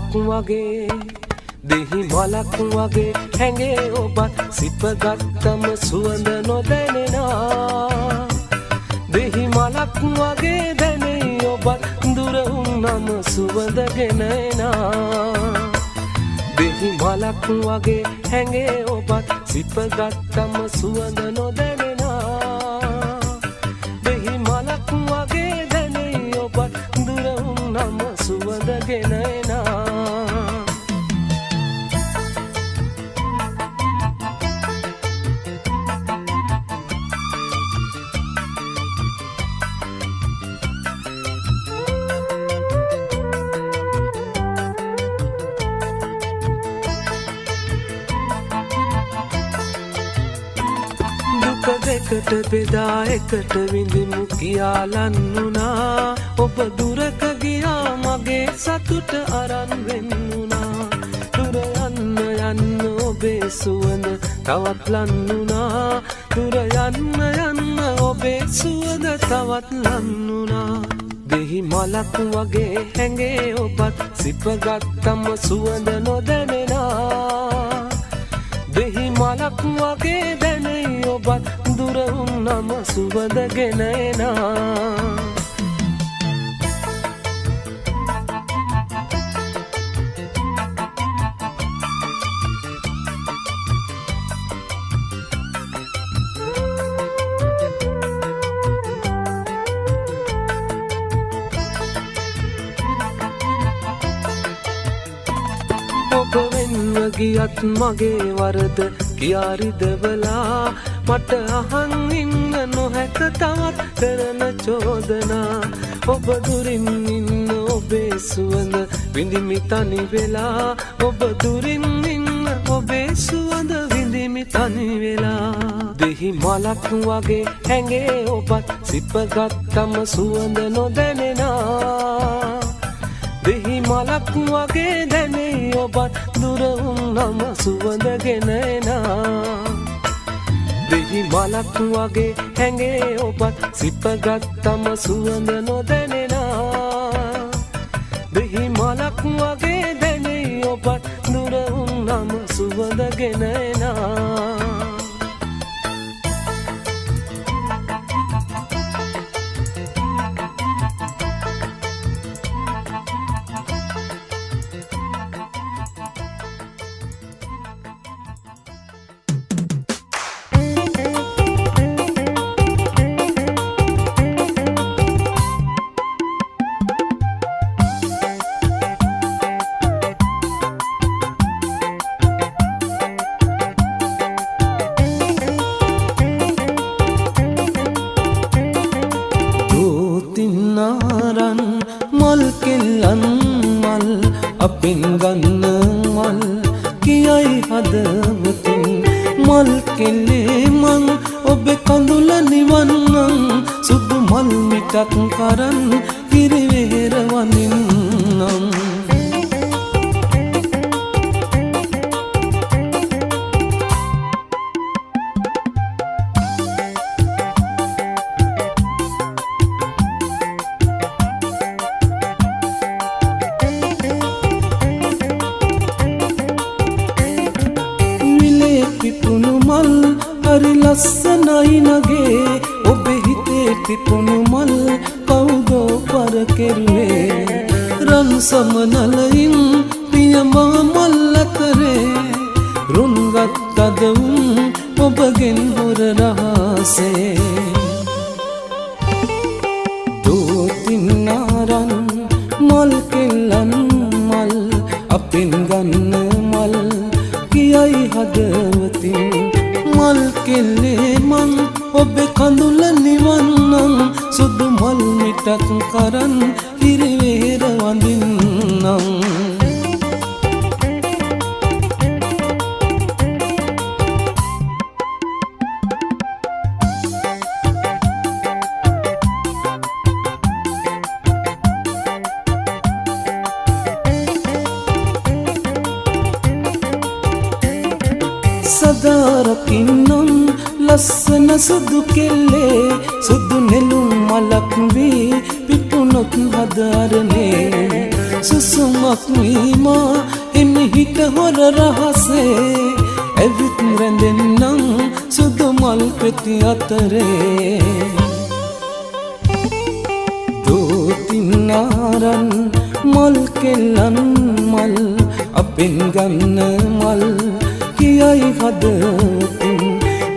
මලක් වගේ දෙහි මලක් වගේ හැඟේ ඔබත් සිපගත්තම සුවඳ නොදැනෙනා දෙහි මලක් වගේ දැනේ ඔබත් දුර වුණම සුවඳගෙන එනා දෙහි මලක් වගේ හැඟේ ඔබත් සිපගත්තම සුවඳ නොදැනෙනා දෙහි මලක් වගේ දැනේ ඔබත් දුර වුණම සුවඳගෙන එනා දෙකට බෙදා එකට විඳිමු කියාලන්නුනා ඔබ දුරක ගියා මගේ සතුට අරන් වෙන්නුනා දුර යන්න යන්න ඔබේ සුවඳ තවත් ලන්නුනා දුර යන්න යන්න ඔබේ සුවඳ තවත් ලන්නුනා දෙහි මලක් වගේ හැඟේ ඔබත් සිපගත්තම සුවඳ නොදැනෙනා දෙහි මලක් වගේ දැනේ ඔබත් දුර වුණම සුවඳගෙන එනා ඔබ වෙන්න ගියත් මගේ වරද කියාරිදවලා මට අහන් ඉන්න නොහැක තවත් කරන චෝදනා ඔබ දුරින් ඉන්න ඔබේ සුවඳ විඳිමි තනි වෙලා ඔබ දුරින් ඉන්න ඔබේ සුවඳ විඳිමි තනි වෙලා දෙහි මලක් වගේ හැඟේ ඔබත් සිපගත්තම සුවඳ නොදැනෙනා දෙහි මලක් වගේ දැනේ ඔබත් දුර වුණම සුවඳගෙන එනා දෙහි මලක් වගේ හැඟේ ඔබත් සිපගත්තම සුවඳ නොදැනෙනා දෙහි මලක් වගේ දැනේ ඔබත් දුර වුණම සුවඳගෙන එනා මල් කෙල්ලන් මල් අපෙන් ගන්න මල් කියයි හදවතින් මල් කෙල්ලේ මං ඔබේ කඳුල නිවන්නම් සුදු මල් මිටක් කරන් පිරිවෙහෙර වඳින්නම් පිපුණු මල් හරි ලස්සනයි නගේ ඔබේ හිතේ පිපුණු මල් කවුදෝ පර කෙරුවේ රන් සමනලයින් පියමා මල් අතරේ රුන්ගත්තද ඔබගෙන් හොර රහසේ දෝතින්නාරන් මල් කෙල්ලන් මල් අපෙන් ගන්න මල් කියයි හදවතින් මල් කෙල්ලේ මං ඔබේ කඳුල නිවන්නම් සුදු මල් මිටක් කරන් පිරිවෙහෙර වඳින්නම් සදාරකින්නම් ලස්සන සුදු කෙල්ලේ සුදු නෙළුම් මලක් වී පිපුණොත් හදරනේ සුසුමක් වීමා හිමිහිට හොර රහසේ ඇවිත් රැඳෙන්නම් සුදු මල් පෙති අතරේ දෝතිනාරන් මල් කෙල්ලන් මල් අපෙන් ගන්න මල් කියයි හදතින්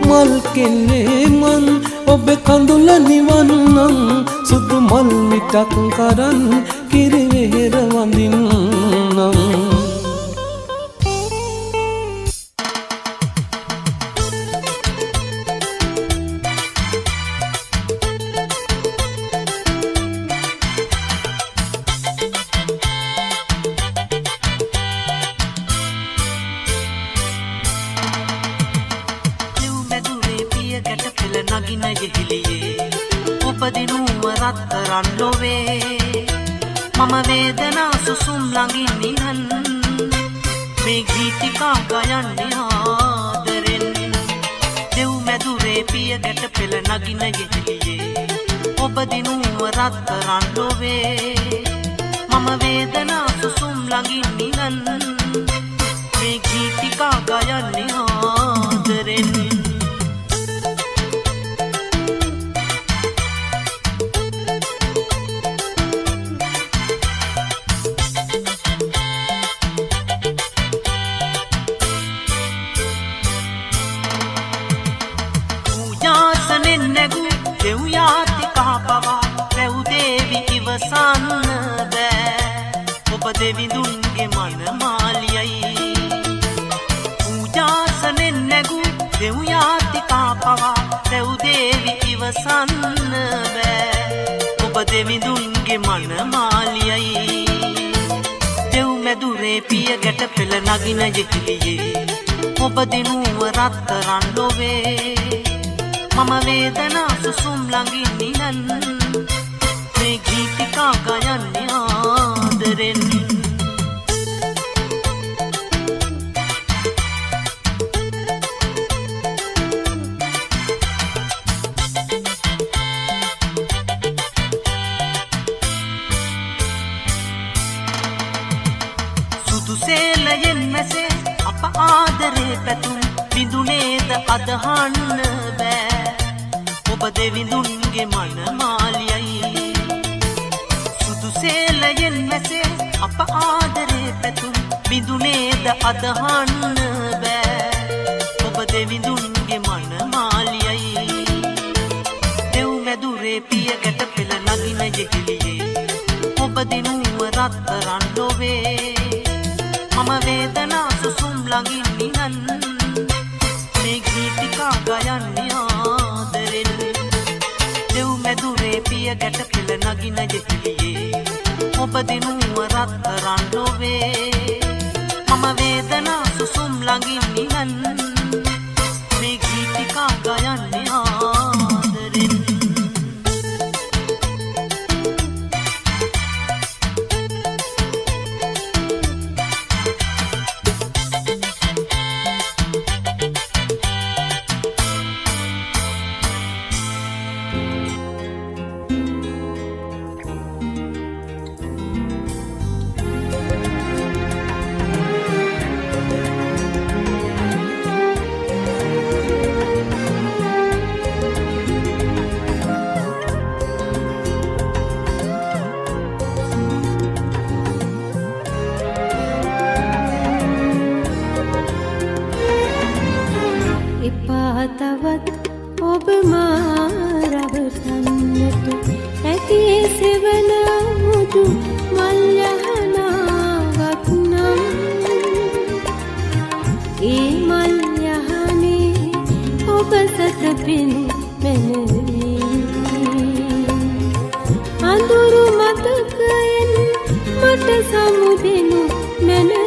මල් කෙල්ලේ මන් ඔබ කඳුල නිවන්නම් සුදු මල් මිටක් කරන් කිරිවෙහෙර වඳින්නම් නගින යෙහිලියේ උපදිනුව රත්තරන් ලොවේ මම වේදනා සුසුම් ළඟින් නිහන් මේ ගීතිකා ගයන්නේ ආදරෙන් දෙව් මැදුරේ පිය ගැට පෙළ නගින යෙහිලියේ උපදිනුව රත්තරන් ලොවේ මම වේදනා සුසුම් ළඟින් නිහන් මේ ගීතිකා ගයන්නේ ආදරෙන් දෙව් යාතිකා පවා රැව් දේවි ඉවසන්න බෑ ඔබ දෙවිඳුන්ගේ මනමාලියයි පූජාසනෙන් නැගූ දෙව් යාතිකා පවා රැව් දේවි ඉවසන්න බෑ ඔබ දෙවිඳුන්ගේ මනමාලියයි දෙව් මැදුරේ පිය ගැට පෙළ නගින යෙහිලියේ ඔබ දිනුව රත්තරන් ලොවේ මම වේදනා සුසුම් ළඟින් නිහන් මේ ගීතිකා ගයන්නේ ආදරෙන් සුදු සේලයෙන් මැසේ අප ආදරේ පැතුම් බිඳුනේද අදහන්න බෑ ඔබ දෙවිඳුන්ගේ මනමාලියයි සුදු සේලයෙන් මැසේ අප ආදරේ පැතුම් බිඳුනේද අදහන්න බෑ ඔබ දෙවිඳුන්ගේ මනමාලියයි දෙව් මැදුරේ පිය ගැට පෙළ නගින යෙහිලියේ ඔබ දිනුව රත්තරන් ලොවේ මම වේදනා සුසුම් ළඟින් නිහන් මේ ගීතිකා ගයන්නේ ආදරෙන් දෙව් මැදුරේ පිය ගැට පෙළ නගින යෙහිලියේ ඔබ දිනුව රත්තරන් ලොවේ මම වේදනා සුසුම් ළඟින් නිහන් මේ ගීතිකා ගයන්නේ ආදරෙන් තවත් ඔබ මා රවටන්නට ඇති සෙවන මුදු මල් යහනාවක් නම් ඒ මල් යහනේ ඔබ සත පිණු මැනවි අඳුරු මතකයෙන් මට සමුදෙනු මැනවි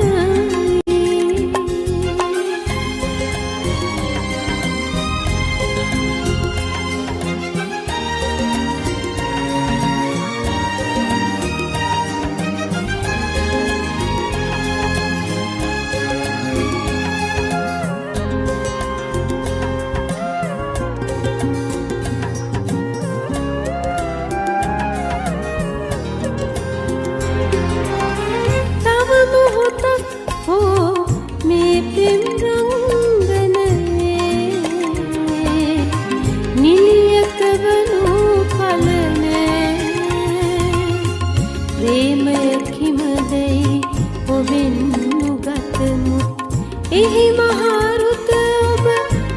එහි මහරුත ඔබ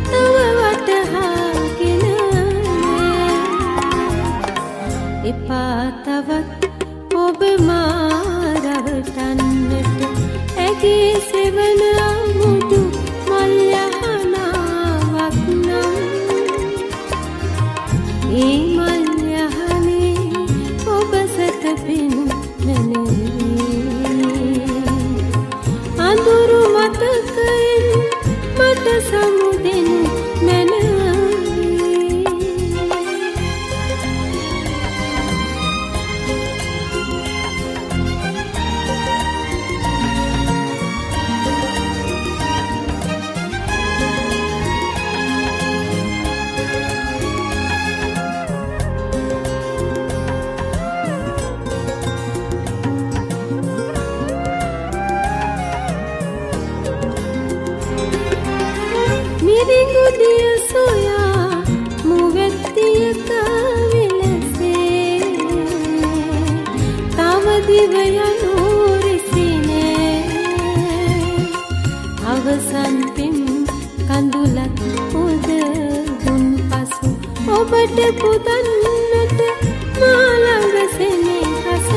තව වටහාගෙන එපා තවත් ඔබ මාරවටන්නට ඇගේ සෙවන අමුතු මල් යහනාවක් නම් ඒ මල් යහනේ ඔබ සැතපෙනු මැනවි අඳුරු මතකයෙන් මට සමුදෙනු මැනවි මිරිඟුදිය සොයා මුවැත්තියක විලසේ තව දිව යනු රිසිනේ අවසන් පින් කඳුලක් උද දුන් පසු ඔබට පුදන්නට මා ළඟ සෙනෙහස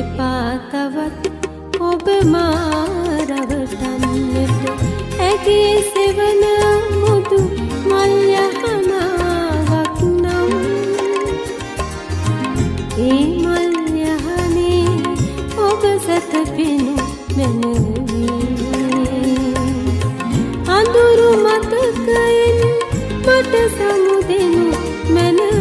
එපා තවත් ඔබ මාරවටන්නට ඇගේ සෙවන මුදු මල් යහනාවක් නම් ඒ මල් යහනේ ඔබ සැතපෙනු මැනවි අඳුරු මතකයෙන් මට සමුදෙනු මැනවි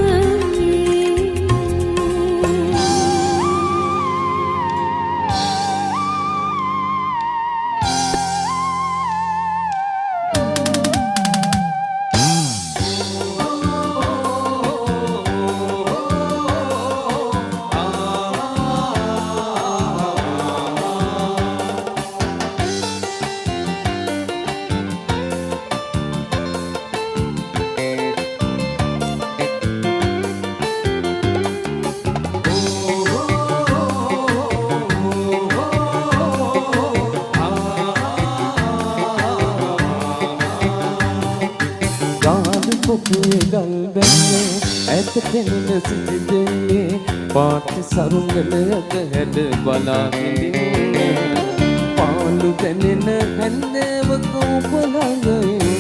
පොකුවේ ගල් බැන්නේ ඇත පෙනෙන සිටිදෙන්නේ පාට සරුංගලයක හැඩ බලාගෙන ඉන්න පාළු දැනෙන හැන්දෑවක ඔබ ළඟ ඉන්න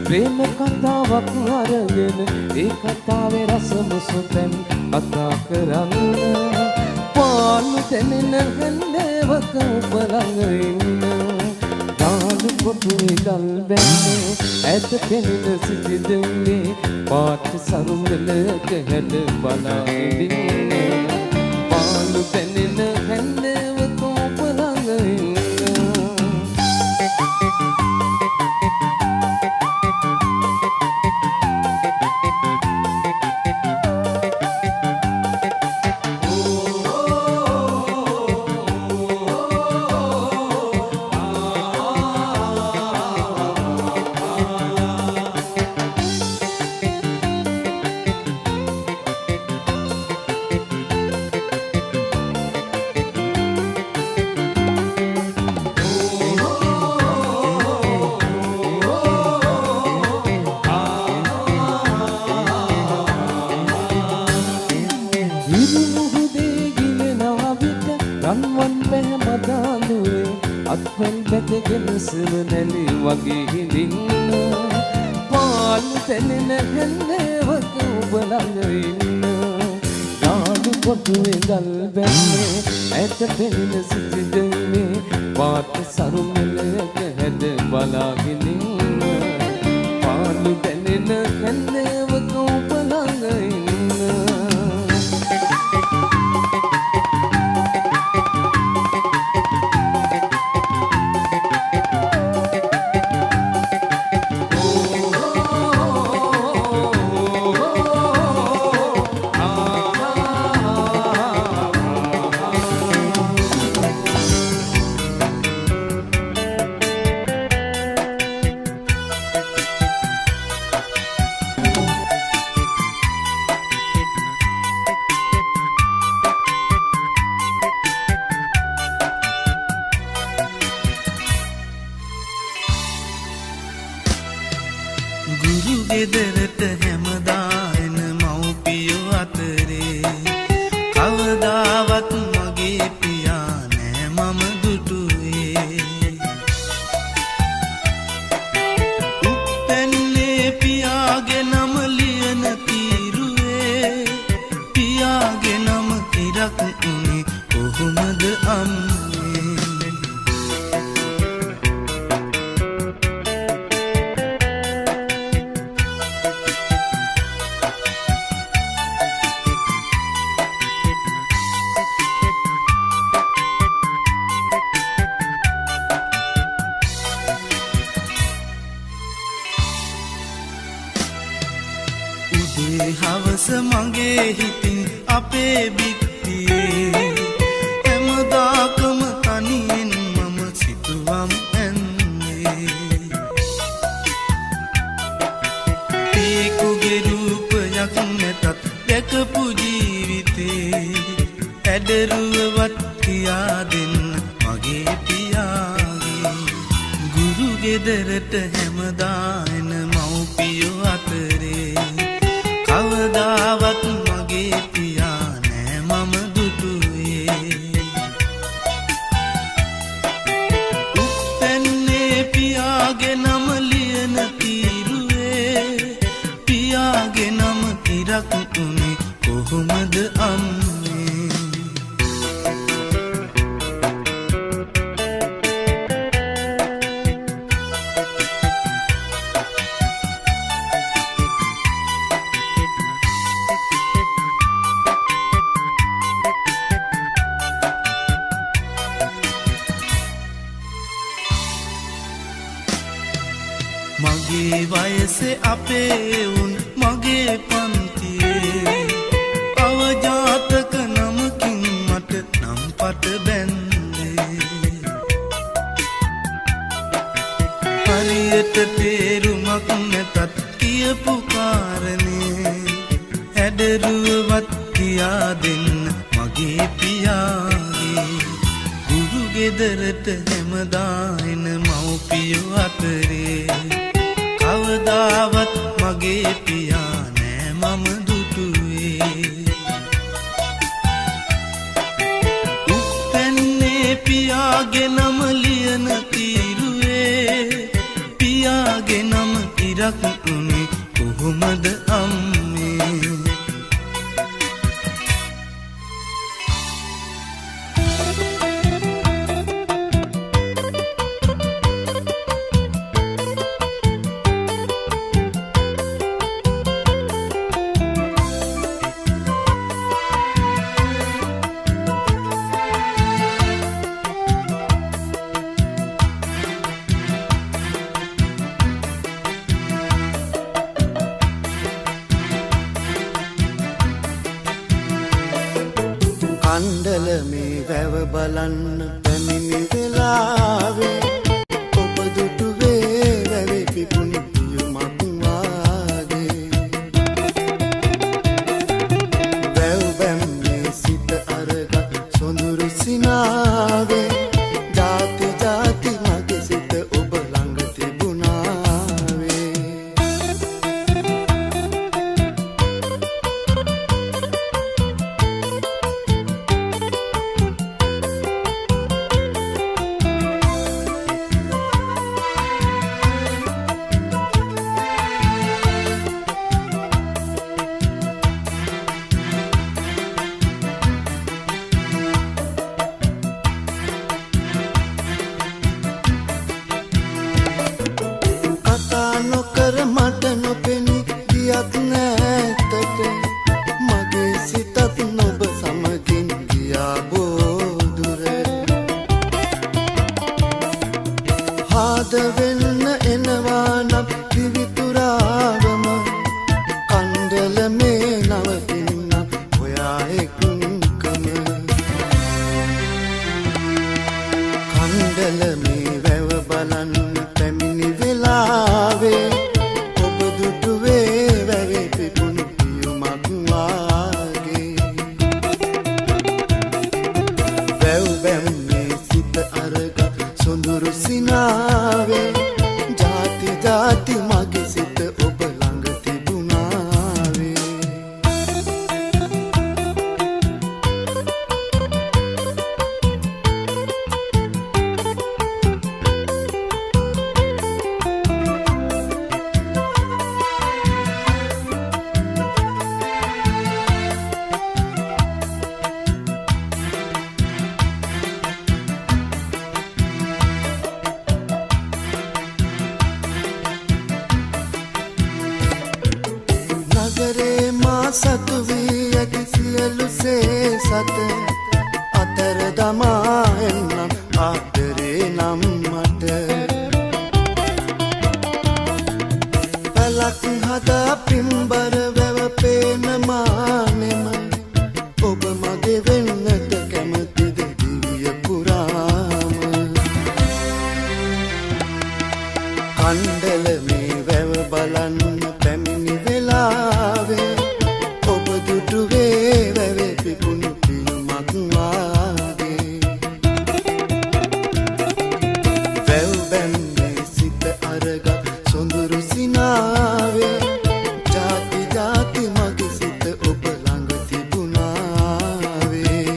ප්‍රේම කතාවක් අරගෙන ඒ කතාවේ රස මුසුතෙන් කතා කරන්න පාළු දැනෙන හැන්දෑවක ඔබ ළඟ ඉන්න දානු පොතුවේ ගල් බැන්නේ ඇත පෙනෙන සිටිදෙන්නේ පාට සරුංගලයක හැඩ බලාගෙන ඉන්න පාළු දැනෙන හැන්දෑවක ඔබ ළඟ ඉන්න රන්වන් පැහැමදාඳුවේ අත්වැල් බැදගෙන සෙවනැලි වගේ හිඳින්න පාළු තැනෙන හැන්දෑවක ඔබ ළඟ ඉන්න නාඩු පොටුවේ ගල් බැන්නේ ඇත පෙනෙන සිටිදෙන්නේ පාට සරුංගලයක වැඩ බලාගෙන ඉන්න පාළු දැනෙන හැන්දෑවක ඔබ ළඟ ඉන්න ගුරු ගෙදරට හැමදා එන මව්පියෝ අතරේ කවදාවත් මගේ පියා නෑ මම දුටුවේ උප්පැන්නේ පියාගේ නම ලියන තීරුවේ පියාගේ නම තිරක් උනේ කොහොමද අම්මේ උදේ හවස මගේ හිතින් අපේ බිත්තියේ හැමදාකම තනියෙන් මම සිතුවම් ඇන්නේ පීකුගේ රූපයක් නැතත් දැකපු ජීවිතේ ඇඩරුවවත් කියා දෙන්න මගේ පියාගේ ගුරු ගෙදරට හැමදා එන මව්පියෝ අතරේ කවදාවත් මගේ පියා නෑ මම දුටුවේ උප්පැන්නේ පියාගේ නම ලියන තීරුවේ පියාගේ නම තිරක් උනේ කොහොමද අම්මේ මගේ වයසේ අපේ උන් මගේ පන්තියේ අවජාතක නමකින් මට නම් පට බැන්දේ හරියට තේරුමක් නැතත් කියපු කාරණේ ඇඩරුවවත් කියා දෙන්න මගේ පියාගේ ගුරු ගෙදරට හැමදා එන මව්පියෝ අතරේ කවදාවත් මගේ පියා නෑ මම දුටුවේ උප්පැන්නේ පියාගේ නම ලියන තීරුවේ පියාගේ නම තිරක් උනේ කොහොමද අම්මේ කණ්ඩල මේ වැව බලන්න පැමිණි වෙලාවේ ඔබ දුටුවේ වැවේ පිපුණු පියුමක් වාගේ වැව් බැම්මේ සිට අරගත් සොඳුරු සිනාවේ ජාති ජාති මගේ සිත ඔබ ළඟ තිබුණාවේ ආවේ ඔබ දුටුවේ වැවේ පිපුණු පියුමක් වාගේ වැව් බැම්මේ සිත අරගත් සොඳුරු සිනාවේ ජාති ජාති මගේ සිත ඔබ ළඟ තිබුණාවේ නගරේ මා සතු වී ඇති සියලු සේසත අතර දමා එන්නම් ආදරේ නම් මට පලක් හදා පින්බර වැව පේන මානෙම ඔබ මගේ වෙන්නට කැමතිද දිවිය පුරාම කණ්ඩල මේ වැව බලන්න පැමිණි වෙලාවේ ඔබ දුටුවේ වැවේ පිපුණු පියුමක් වාගේ වැව් බැම්මේ සිත අරගත් සොඳුරු සිනාවේ ජාති ජාති මගේ සිත ඔබ ළඟ තිබුණාවේ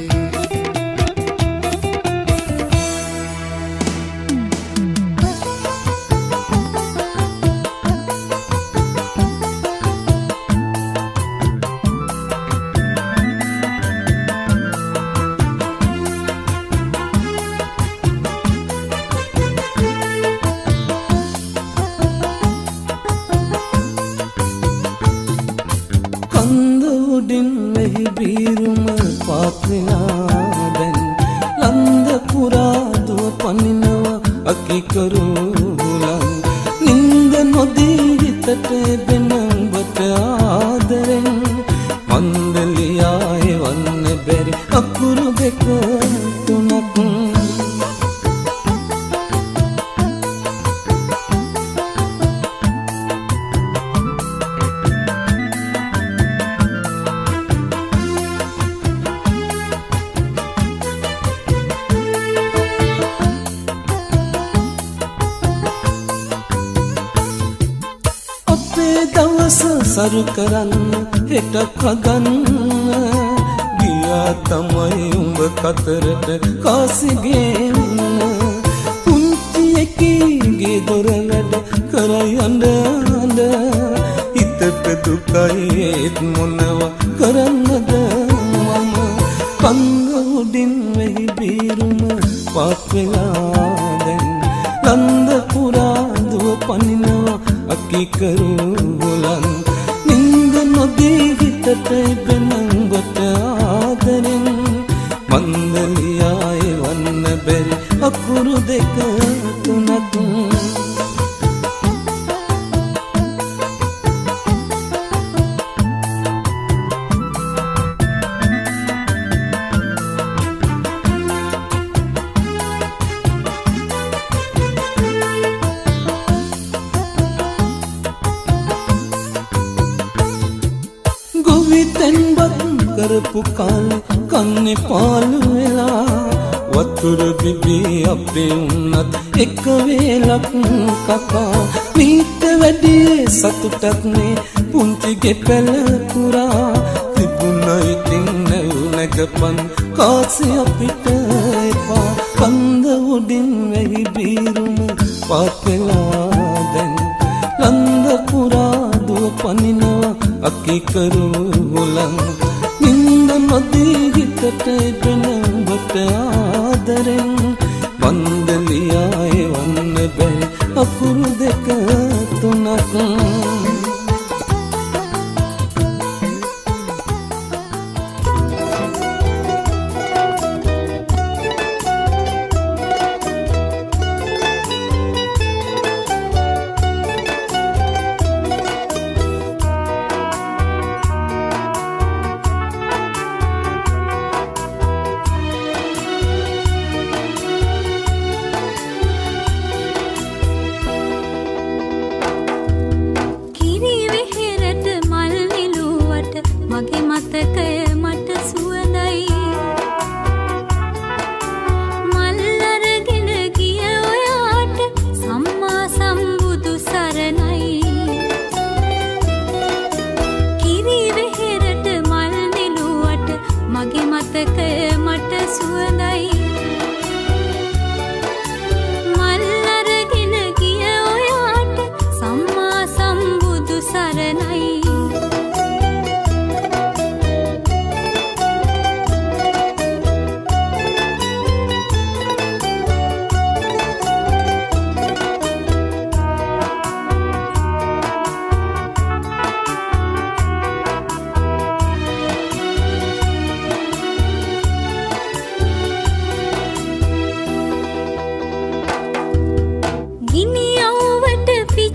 කන්ද උඩින් මෙහි බීරුම පාත් වෙලා දැන් ලන්ද පුරා දුව පනිනවා අකිකරුලන් නින්ද නොදී හිතට එබෙන ඔබට ආදරෙන් මන්දලියා එවන්න බැරි අකුරු දෙක තුනක් අපේ දවස සරු කරන්න හෙට කගන්න ගියා තමයි උඹ කතරට කාසිගෙන්න පුංචි එකීගේ දොර වැඩ කරයි අඬ අඬ හිතට දුකයි ඒත් මොනවා කරන්නද මම කන්ද උඩින් වෙහි බීරුම පාත් වෙලා දැන් ලන්ද පුරා දුව පනිනවා අකිකරුලන් නින්ද නොදී හිතට එබෙන ඔබට ආදරෙන් මන්දලියා එවන්න බැරි අකුරු දෙක තුනක් ගොවිතැන්පත් කරපු කාලේ කන්නේ පාළු වෙලා වතුර බිබී අපේ උන්නත් එක වේලක් කකා මීට වැඩි සතුටක් නේ පුංචි ගෙපැල පුරා තිබුණා ඉතින් නැගපන් කාසි අපිට එපා කන්ද උඩින් වැහි බීරුම පාත් වෙලා දැන් ලන්ද පුරා දුව පනිනවා අකිකරුලන් නින්ද නොදී හිතට එබෙන ඔබට ආදරෙන් මන්දලියා එවන්න බැරි අකුරු දෙක තුනක්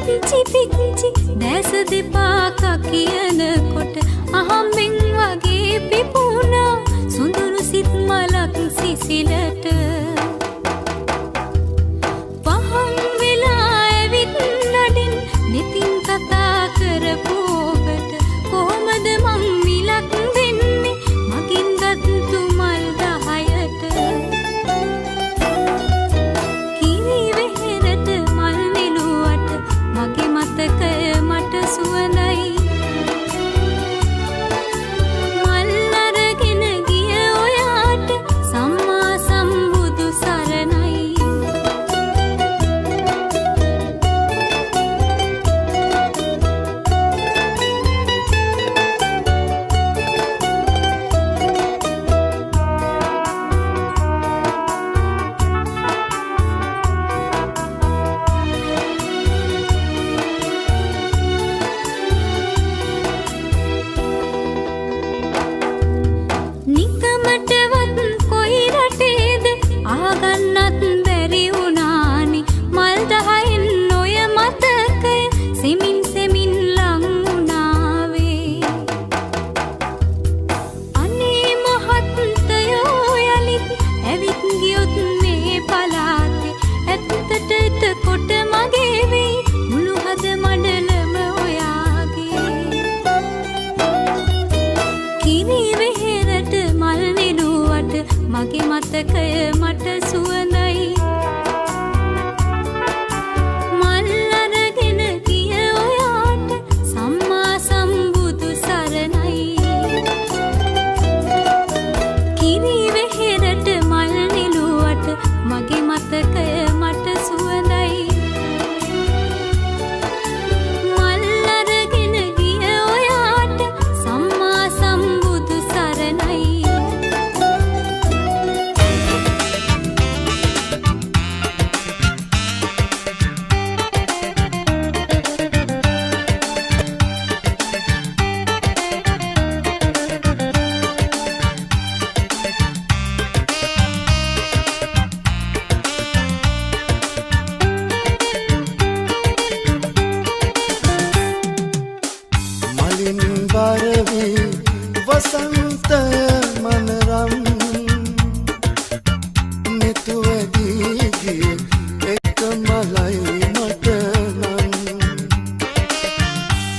පිච්චි පිච්චි දැස දෙපාක කියනකොට අහම්බෙන් වගේ පිපුණා සුඳුරු සිත් මලක් සිසිලට පහන් වෙලා ඇවිත් නඩින් නිතින් කතා කරපු ඔබට කොහොමද මං මිලක් දෙන්නේ මගින් ගත්තු මල් 10ට කිරි වෙහෙරට මල් නිලුවට මගේ මතකය මට සුවඳයි මල් අරගෙන ගිය ඔයාට සම්මා සම්බුදු සරණයි නිකමටවත් කොයි රටේද ආගන්නත් බැරි වුණානි මල් 10න් ඔය මතකය සෙමින් සෙමින් ලං වුණාවේ අනේ මහත්තයෝ යලිත් ඇවිත් ගියොත් මේ පලාතේ ඇත්තට එතකොට මගේ වෙයි මුළු හද මඩලම ඔයාගේ කිරි වෙහෙරට මල් නිලුවට මගේ මතකය මට සුවඳයි මල් අරගෙන ගිය ඔයාට සම්මා සම්බුදු සරණයි කිරි වෙහෙරට මල් නිලුවට මගේ මතකය මට සුවඳයි මල් අරගෙන ගිය ඔයාට සම්මා සම්බුදු සරණයි මලින් බරවි වසන්තය මනරම් නිතුවදී ගිය එක මලයි මට නම්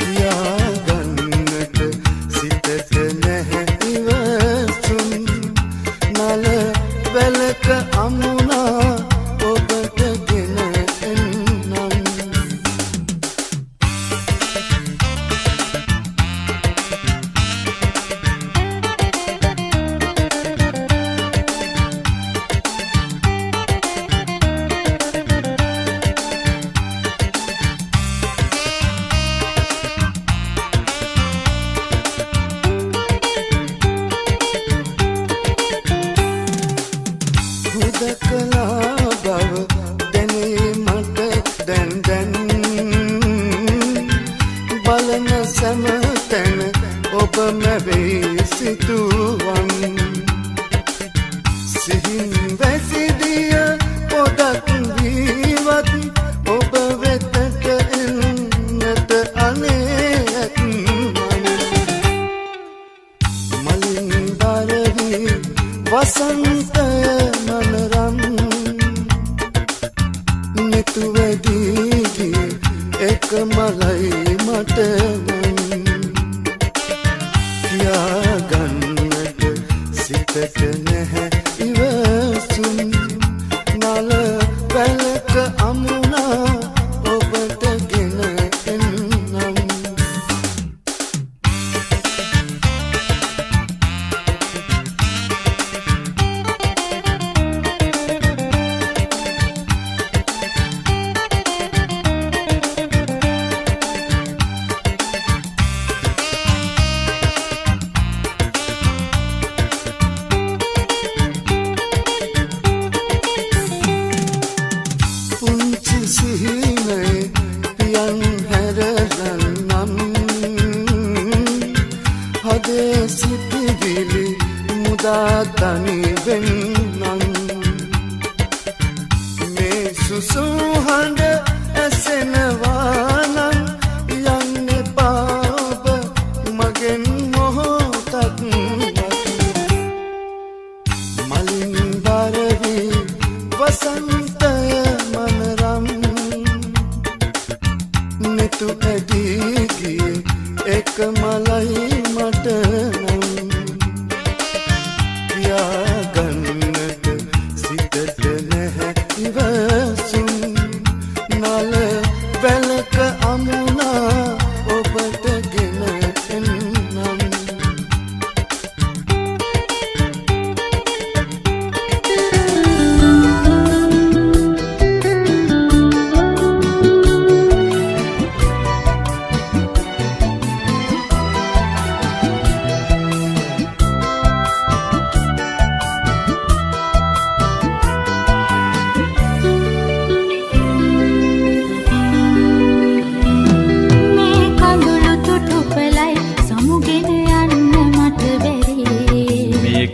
තියාගන්නට සිතට නැහැ ඉවසුම් නල වැලක අමුණා ඔබට ගෙන එන්නම් හුදකලා බව දැනේ මට දැන් බලන සෑම තැන ඔබම වෙයි සිතුවම් සිහින් වැසිදිය පොඩක් වීවත් ඔබ වෙතට එන්නට අනේ ඇත්මන් මලින් බරවි වසන්තය මනරම් නිතුවදී ගිය එක මලයි මට නම් තියාගන්නට සිතට නැහැ ඉවසුම් නල වැලක අමුණා ඔබට ගෙන එන්නම් පුංචි සිහිනේ පියන් හැරලන්නම් හදේ සිටිවිලි මුදා තනි වෙන්නම් මේ සුසු හඬ ඇසෙනවා netu ඇදීගියේ එක මලයි මට නම් පියාගන්නට සිතට නැහැ ඉවසුම් නල වැලක අමුණා ඔබට ගෙන එන්නම්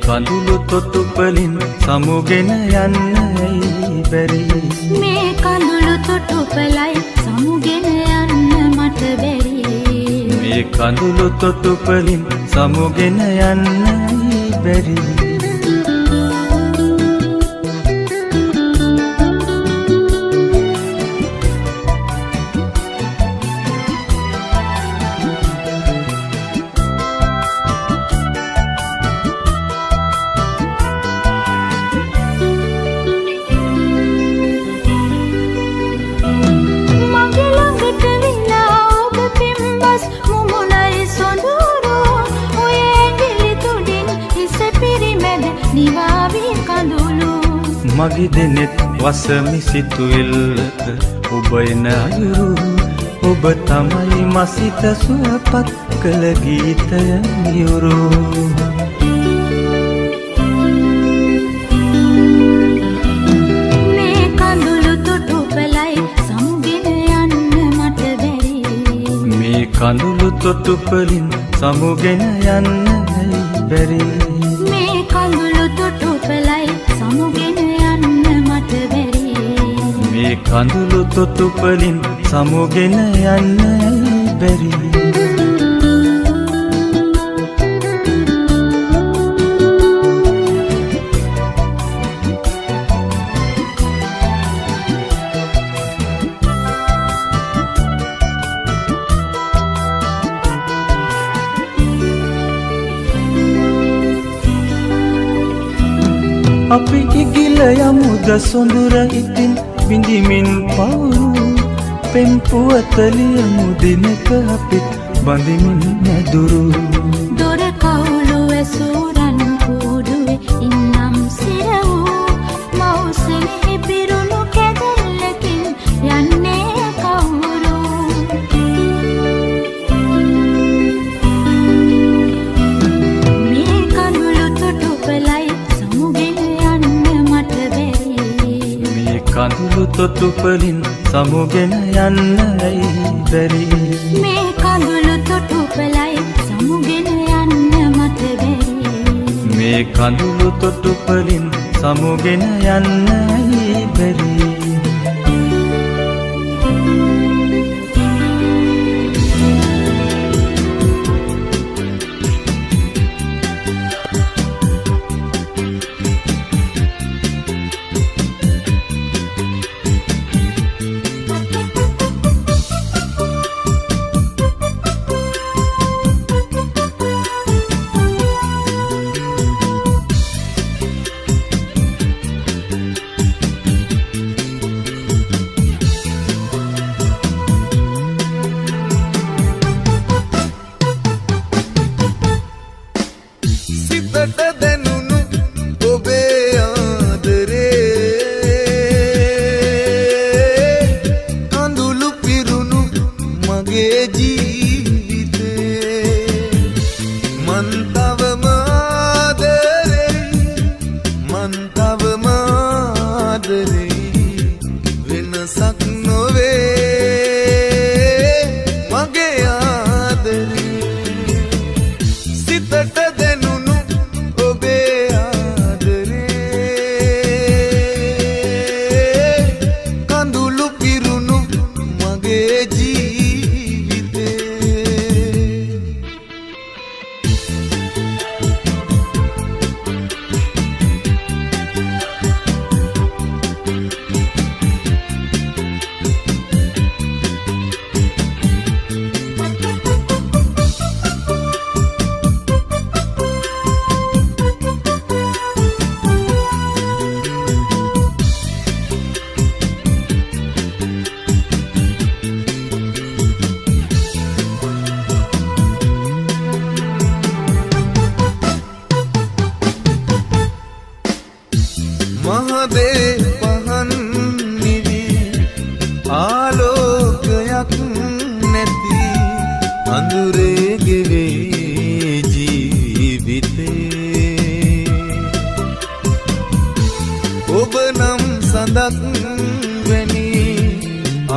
කඳුළු තොටුපලින් සමුගෙන යන්න බැරි මේ කඳුළු තොටුපලයි සමුගෙන යන්න මට බැරි මේ කඳුළු තොටුපලින් සමුගෙන යන්න බැරි මගේ දෙනෙත් වසමි සිතුවිල්ලක ඔබ එන අයුරු ඔබ තමයි මසිත සුවපත් කළ ගීතය මියුරු මේ කඳුළු තොටුපලයි සමුගෙන යන්න මට බැරි මේ කඳුළු තොටුපලින් සමුගෙන යන්න බැරි මේ කඳුළු තොටුපලයි සමුගෙන මේ කඳුළු තොටුපලින් සමුගෙන යන්න බැරි අපි ඉගිල යමුද සොඳුර ඉතින් විඳිමින් පවුරු පෙම් පුවතලියමු දිනක අපිත් බඳිමින් නැදුරු දොර කවුළු ඇසුරන් කූඩුවේ ඉන්නම් සිර වූ මවුසෙනෙහි පිරුණු කැදැල්ලකින් යන්නේ කවුරු මේ කඳුළු තොටුපලයි සමුගෙන යන්න මට බැරි මේ කඳුළු තොටුපලින් සමුගෙන යන්න බැරි මේ කඳුළු තොටුපලයි සමුගෙන යන්න මට බැරි මේ කඳුළු තොටුපලින් සමුගෙන යන්න බැරි අඳුරේ ගෙවේ ජීවිතේ ඔබ නම් සඳක් වැනි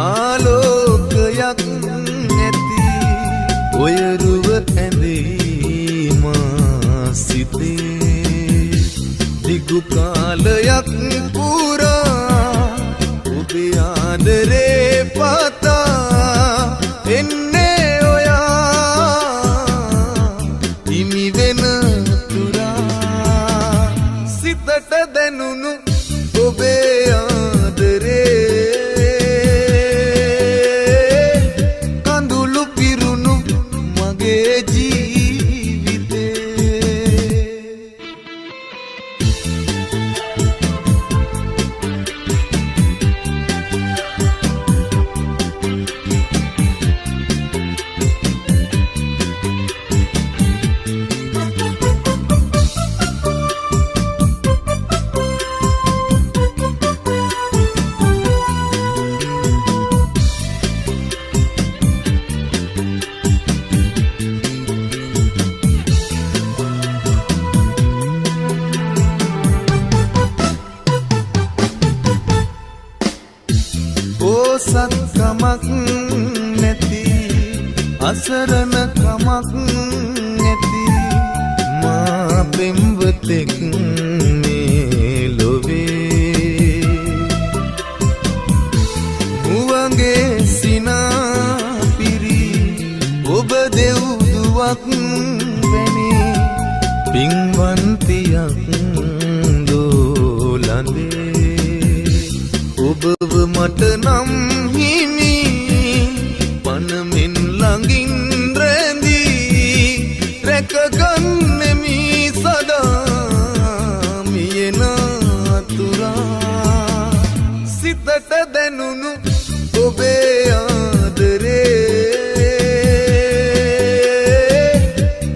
ආලෝකයක් නැති ඔය රුව ඇඳේ මා සිතේ දිගු කාලයක් පුරා ඔබේ ආදරේ පතා එන්නේ ඔයා හිමි වෙන තුරා සිතට දැනුණු ඔබේ ආදරේ කඳුළු පිරුණු මගේ ජීවිතේ සත්කමක් නැති අසරණ කමක් නැති මා පෙම්වතෙක් මේ ලොවේ මුවගේ සිනා පිරි ඔබ දෙව්දුවක් වැනි පින්වන්තියක් දෝලඳේ ඔබව මට නම් හිමි පනමින් ළඟින් රැඳී රැකගන්නෙමි සදා මියෙන අතුරා සිතට දැනුණු ඔබේ ආදරේ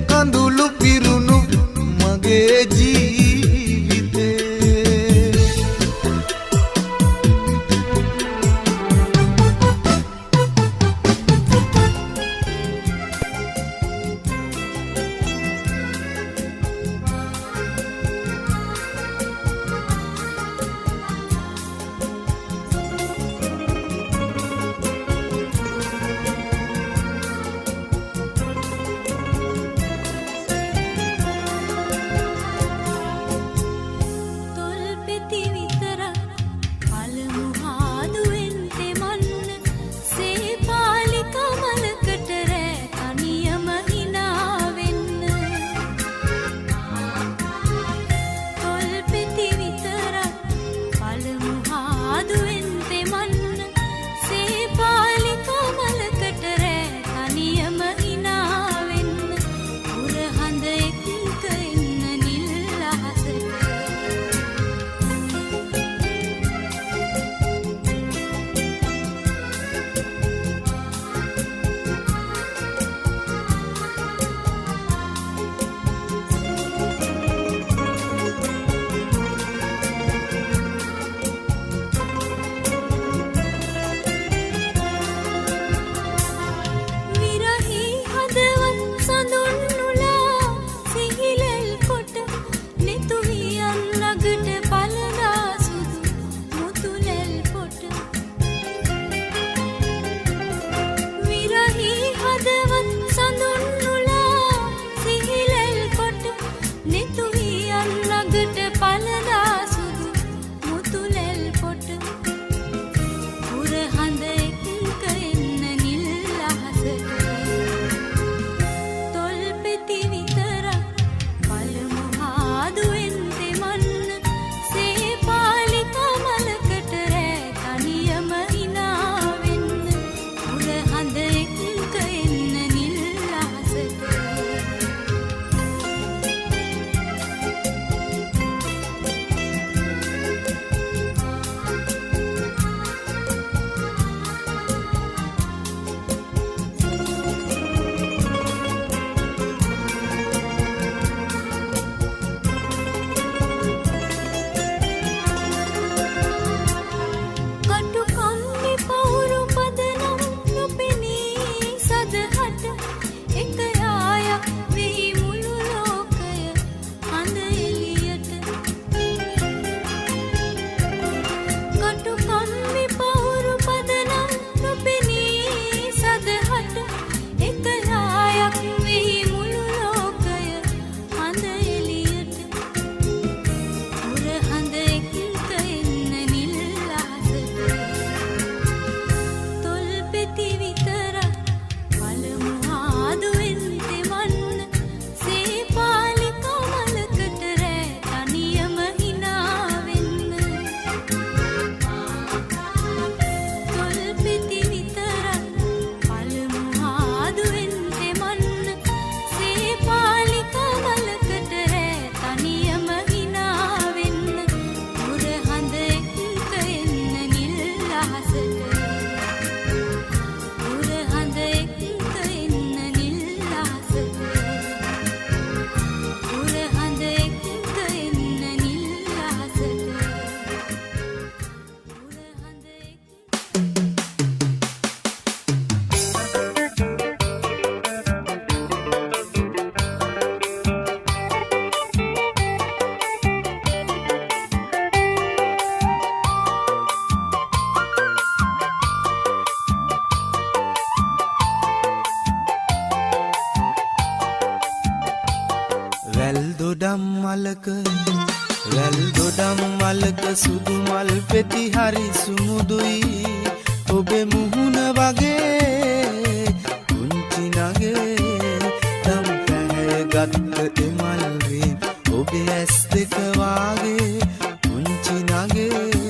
කඳුළු පිරුණු මගේ ජීවිතේ මලක සුදු මල් පෙති හරි සුමුදුයි ඔබේ මුහුණ වගේ පුංචි නගේ නම් පැහැගත් එමල් රින් ඔබේ ඇස් දෙක වාගේ පුංචි නගේ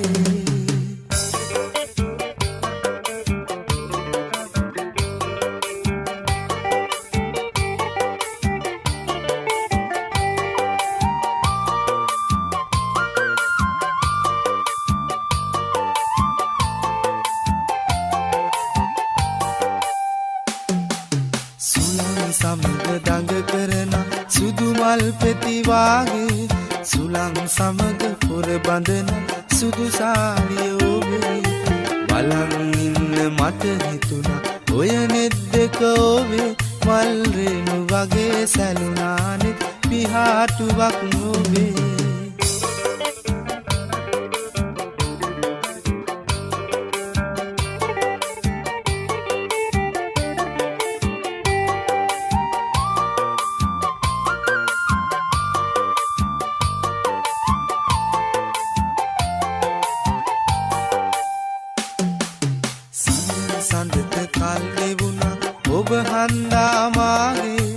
සමග දඟ කරන සුදු මල් පෙති වාගේ සුළං සමග පොර බඳන සුදු සාරිය ඔබේ බලන් ඉන්න මට හිතුණා ඔය නෙත් දෙක ඔබේ මල් රේණු වගේ සැලුණානෙත් පිහාටුවක් ඔබේ සඳත කල් ලැබුණා ඔබ හන්දා මාගේ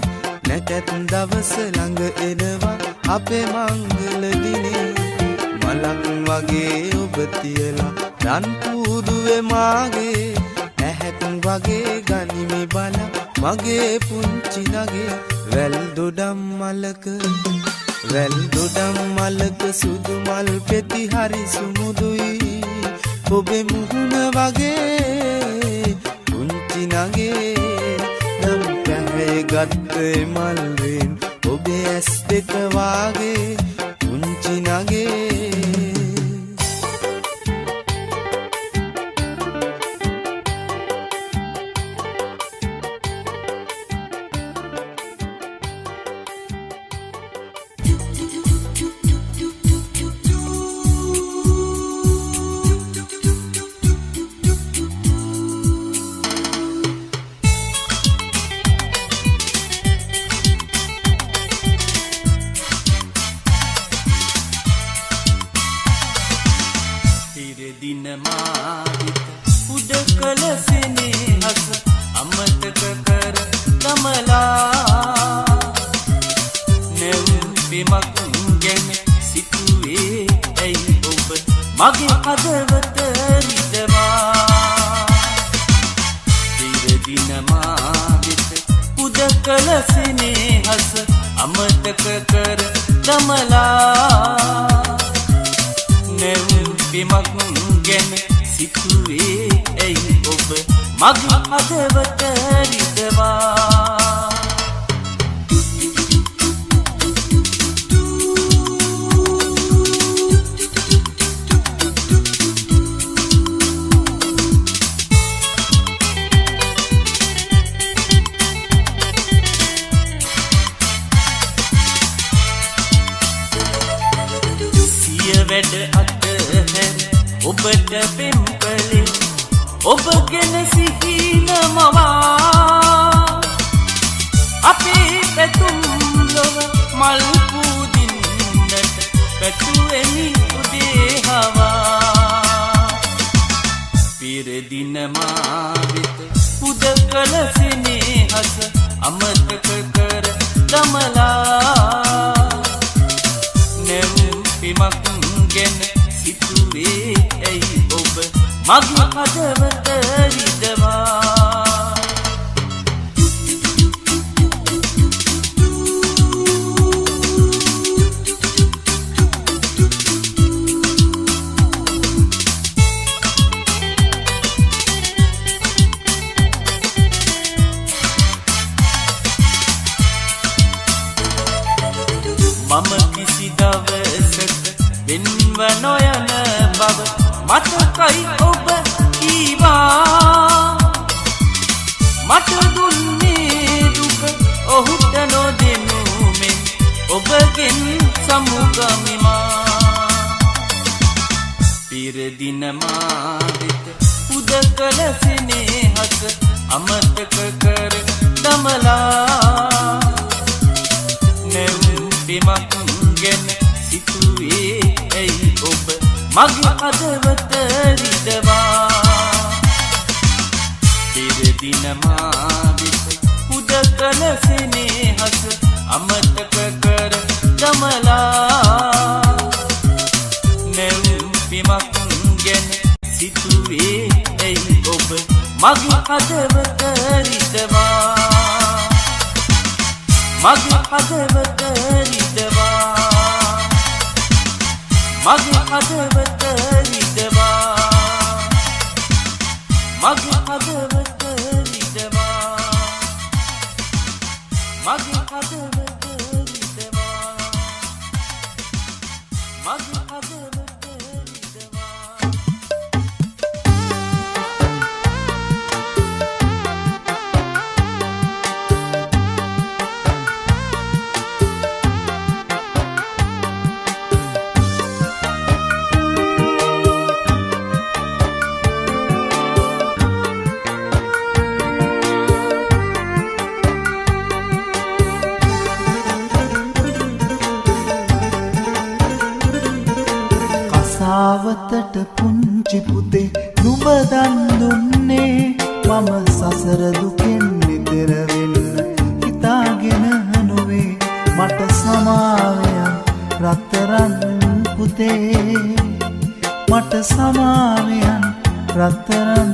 නැකත් දවස ළඟ එනවා අපේ මංගල දිනේ මලක් වගේ ඔබ තියලා රන් පුදුවේ මාගේ ඇහැත් වගේ ගනිමි බල මගේ පුංචි නගේ වැල් දොඩම් මලක සුදු මල් පෙති හරි සුමුදුයි ඔබේ මුහුණ වගේ පුංචි නගේ නම් පැහැගත් මල් රින් ඔබේ ඇස් දෙක වාගේ පුංචි නගේ දින මාවිත උඩ කළ සෙනෙහස අමතක කර දමලා නැවුම් බිමක් ගැන සිතුවේ ඇයි ඔබ මගේ හදවත රිදවා දින මාවිත උඩ කළ සෙනෙහස අමතක කර දමලා නැවුම් බිමක් ගැන සිතුවේ ඇයි ඔබ මගේ හදවත රිදවා සිය වැඩ අතහැර ඔබට පෙම් කළේ ඔබ ගැන සිහිනමවා අපේ පැතුම් ලොව මල් පූදින්නට පැතුවෙමි උදේ හවා පිර දින මාවිත උද කළ සෙනෙහස අමතක කර දමලා නැවුම් බිමක් ගැන සිතුවේ ඇයි ඔබ මගේ හදවත රිදවා මම කිසි දවසක වෙන්ව නොයන බව මතකයි ඔබ කීවා මට දුන්නේ දුක ඔහුට නොදෙනු මෙන් ඔබගෙන් සමුගමිමා පිර දින මාවිත උද කළ සෙනෙහස අමතක කර දමලා නැවුම් බිමක් ගැන සිතුවේ ඇයි ඔබ මගේ හදවත රිදවා පෙර දින මාවිත උදකල සෙනෙහස අමතක කර දමලා නැවුම් බිමක් ගැන සිතුවේ ඇයි ඔබ මගේ හදවත රිදවා මගේ හදවත රිදවා මගේ හදවත රිදවා මගේ හදවත රිදවා මගේ හදවත රිදවා මගේ හදවත කසාවතට පුංචි පුතේ නුඹ දන් දුන්නේ මම සසර දුකෙන් නිතර වෙන්න හිතාගෙන නොවේ මට සමාවයන් රත්තරන් පුතේ මට සමාවයන් රත්තරන්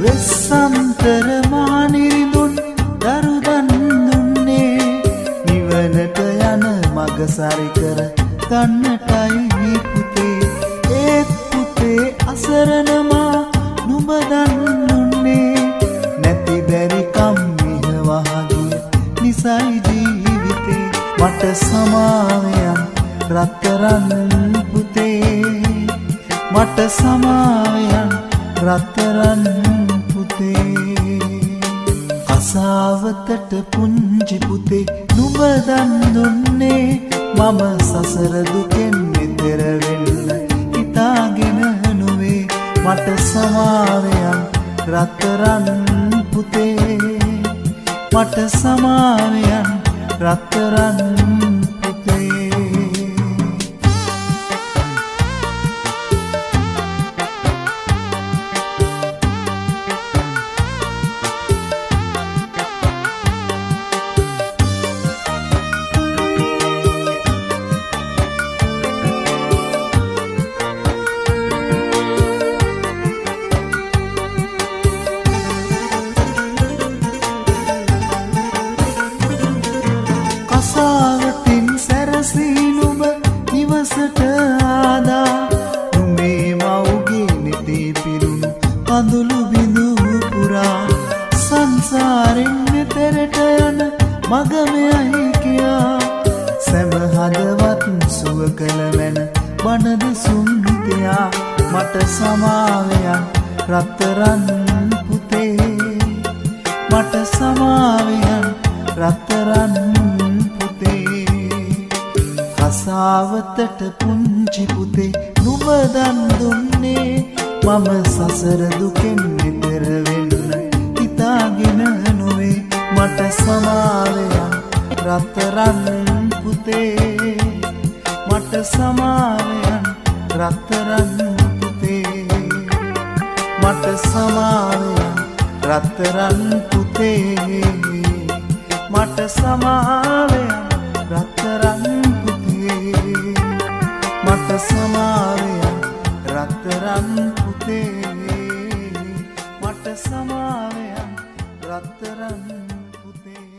වෙස්සන්තර මානිරිඳුන් දරුදන් දුන්නේ නිවනට යන මග සරි කර ගන්නටයි පුතේ ඒත් පුතේ අසරණ මා නුඹ දන් දුන්නේ නැති බැරි කම් මිහවහගිය නිසයි ජීවිතේ මට සමාවයන් රත්තරන් පුතේ මට සමාවයන් රත්තරන් කසාවතට පුංචි පුතේ නුඹ දන් දුන්නේ මම සසර දුකෙන් නිතර වෙන්න හිතාගෙන නොවේ මට සමාවයන් රත්තරන් පුතේ මට සමාවයන් රත්තරන් කසාවතින් සැරසී නුඹ නිවසට ආදා නුඹේ මව්ගේ නෙතේ පිරුණු කඳුළු බිඳු පුරා සංසාරෙන් මෙතරට යන මග මෙයයි කියා සැම හදවත් සුව කළ මැන බණ දෙසුම් තියා මට සමාවයන් රත්තරන් පුතේ මට සමාවයන් රත්තරන් කසාවතට පුංචි පුතේ නුඹ දන් දුන්නේ මම සසර දුකෙන් නිතර වෙන්න හිතාගෙන නොවේ මට සමාවයන් රත්තරන් පුතේ මට සමාවයන් රත්තරන් පුතේ මට සමාවයන් රත්තරන් පුතේ මට සමාවයන් රත්තරන් මට සමාවයන් රත්තරන් පුතේ මට සමාවයන් රත්තරන් පුතේ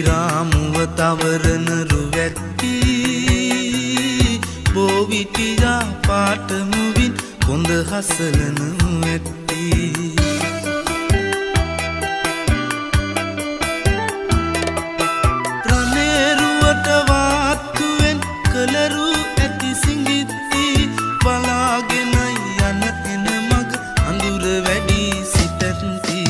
රාමුව තවරන රුවැටි බෝවිටියා පාටමුවින් කොඳ හසලන ඇටි ප්‍රනේරුවට වාත්තුවෙන් කලරු ඇති සිඟිත්ති බලාගෙනයි යන එන මග අඳුර වැඩි සිටැත්ති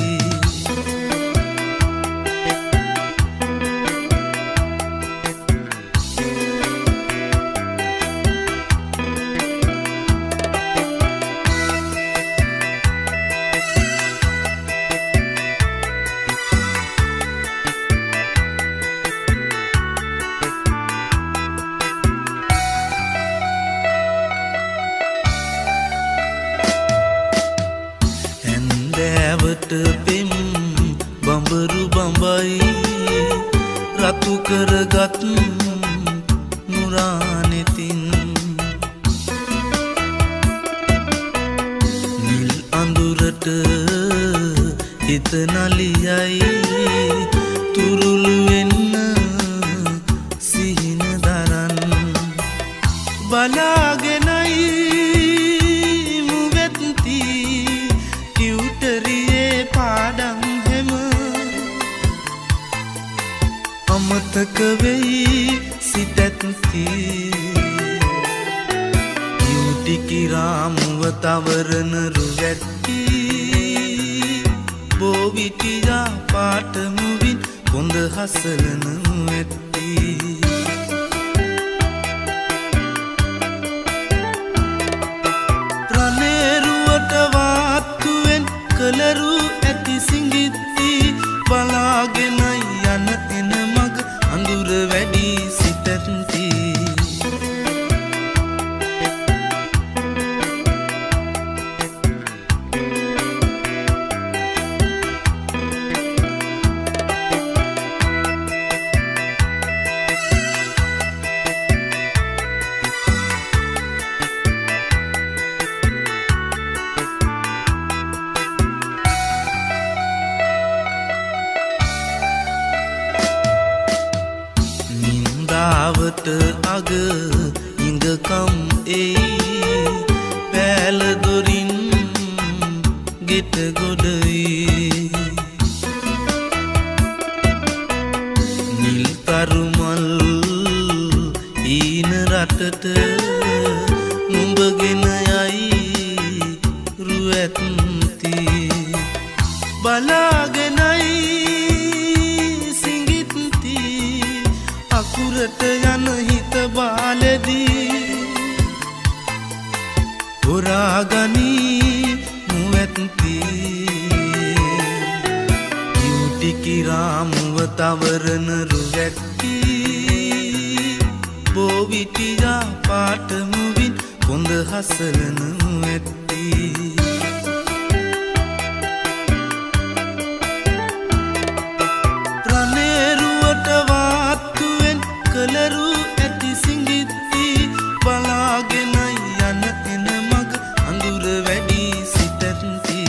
හැන්දෑවට පෙම් බඹරු බඹයි රතු කරගත් නුරානෙතින් නිල් අඳුරට හිත නලියයි තුරුළු වෙන්න සිහින දරන් බලාගෙනයි මුවෙත්ති ටියුටරියේ පාඩම් හැම අමතක වෙයි සිටැත්ති යුටිකි රාමුව තවරන රුවැටි බෝවිටියා පාටමුවින් කොඳ හසලන ඇටි ප්‍රනේරුවට වාත්තුවෙන් කලරු ඇති සිඟිත්ති බලාගෙනයි යන එන මග අඳුර වැඩි සිටැත්ති නින්දාවට අග ඉඟකම් එයි පෑල දොරින් ගෙට ගොඩයි නිල් තරුමල් ඊන රටට නුඹගෙන යයි රුවැත්ති බලාගෙනයි සිඟිත්ති අකුරට යන හිත බාලදී හොරාගනී මුවැත්ති යුටිකි රාමුව තවරන රුවැටි බෝවිටියා පාටමුවින් කොඳ හසලන ඇටි ප්‍රනේරුවට වාත්තුවෙන් කලරු ඇති සිඟිත්ති බලාගෙනයි යන එන මග අඳුර වැඩි සිටැත්ති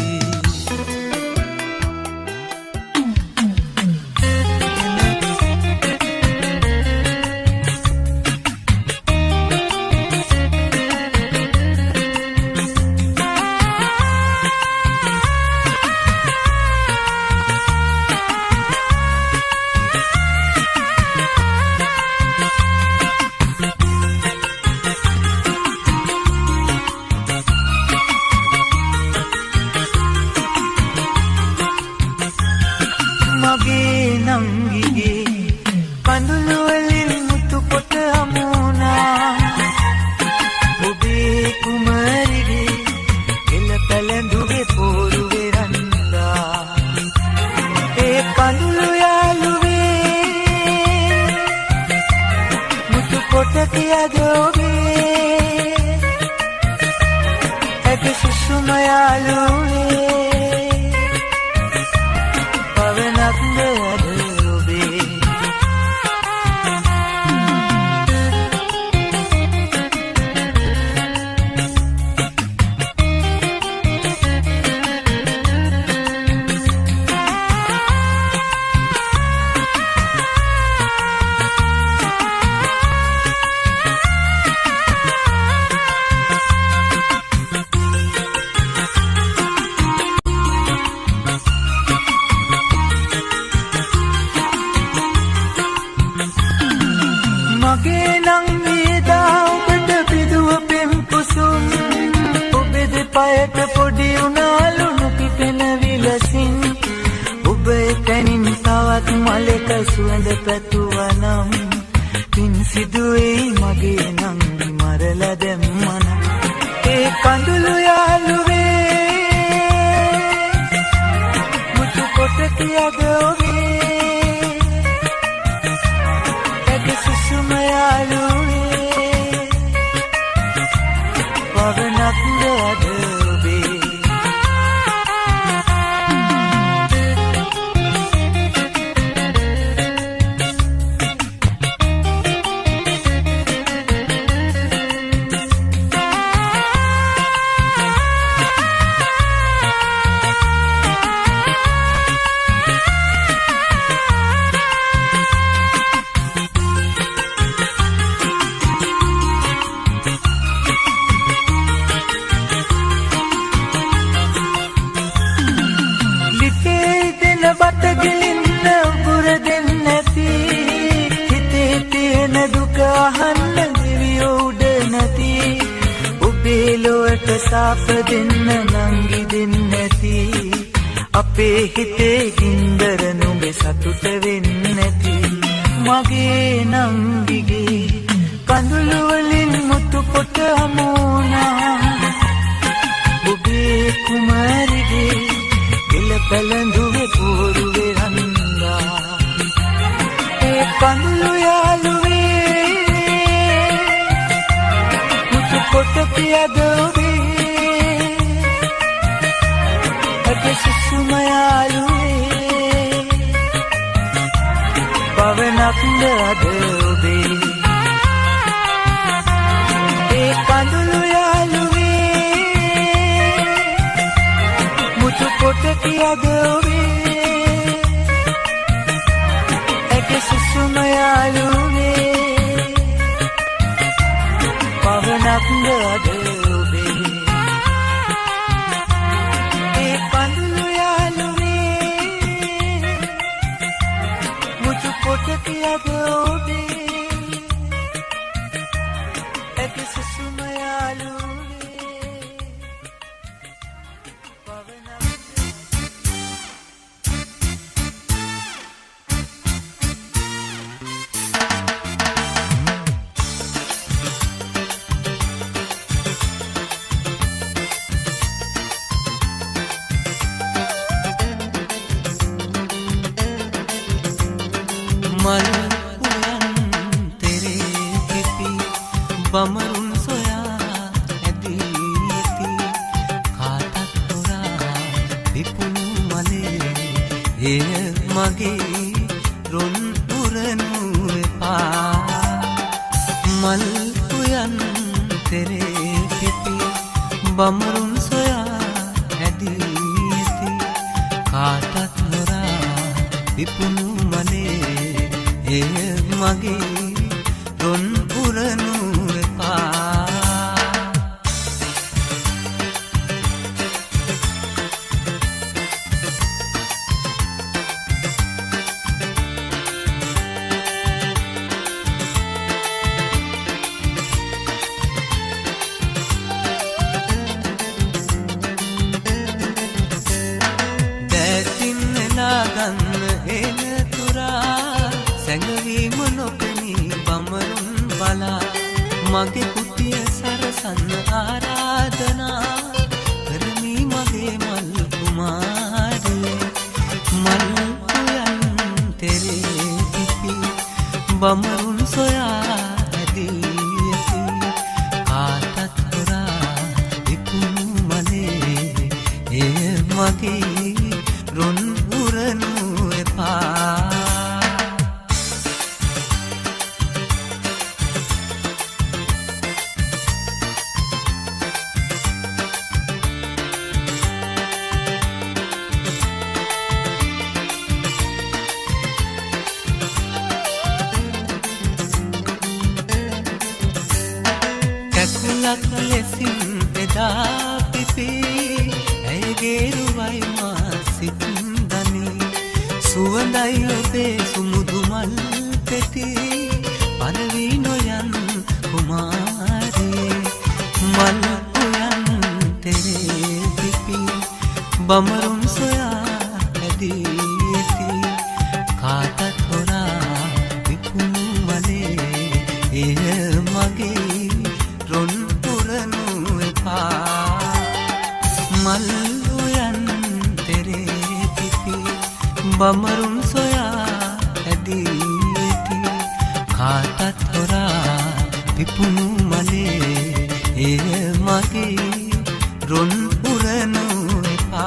මගේ නංගිගේ කඳුළු වලින් මුතු පොට හමුණා ඔබේ කුමරිගේ එළ පැලඳුගේ පොරු වෙරන්දා ඒ කඳුළු යාළුවේ මුතු පොට තියද ඔබේ ඇග සුසුම යාළුවේ මගේ නම් වේදා ඔබට පිදුව පෙම් කුසුම් ඔබේ දෙපයට පොඩි උනාලුණු පිපෙන විලසින් ඔබ එතනින් තවත් මලක සුවඳ පැතුවනම් පින් සිදුවේ මගේ නම් මරලා දැම්මනම් ඒ කඳුළු යාළුවේ මුතු කොට තියද ඔබේ ඇග සුසුම යාළුවේ පවනක් ද අද ඔබේ බත ගලින්න උගුර දෙන්න නැති හිතේ තියෙන දුක අහන්න දිවියෝ උඩ නැති ඔබේ ලොවට සාප දෙන්න නංගි දෙන්න නැති අපේ හිතේ ගින්දර නුඹේ සතුට වෙන්නේ නැති මගේ නංගිගේ කඳුළු වලින් මුතු කොට හමුනා ඔබේ කුමාරිගේ පැලඳුවේ පෝරුවේ රන්දා ඒ කඳුළු යාළුවේ මුතු කොට පියද ඔබේ ඇග සුසුම යාළුවේ පවනක් ද අද ඔබේ ඒ කඳුළු කොට තියද ඔබේ ඇග සුසුම යාළුවේ පවනක් ද අද ඔබේ ඒ කඳුළු යාළුවේ මුතු කොට තියද ඔබේ ඇග සුසුම යාළුවේ පවනක් මල් උයන් තෙරේ පිපි බමරුන් සොයා ඇදී ඇති කාටත් හොරා විපුණු මලේ එය මගේ රොන් උරනු එපා මල් උයන් තෙරේ පිපි බමරුන් සොයා ඇදී ඇති කාටත් හොරා විපුණු එය මගේ රොන් පුරනු එපා දැසින් නාගන්න එන තුරා සැඟවීම නොපෙනී බමරුන් බලා මගේ කුටිය සරසන්න ආරාධනා කරමි මගේ මල් කුමාරිය මල් උයන් තෙරේ පිපි බමරුන් සොයා ඇදී ඇති කාටත් හොරා විකුණු මලේ එය මගේ රොන් උරනු එපා කැකුලක් ලෙසින් එදා පිපි ඇයගේ රුවයි මා සිත්දනි සුවඳයි ඔබේ සුමුදු මල් පෙති පරවි නොය कुमारी मल उयन तेरे पिपी बमरुम सोया दीती काटा थोड़ा विपुनु मले ए मगे रोन पुरनु एपा मल उयन तेरे पिपी बमरुम सोया दीती काटा थोड़ा विपुनु मले ए मगे रोन पुरनु एपा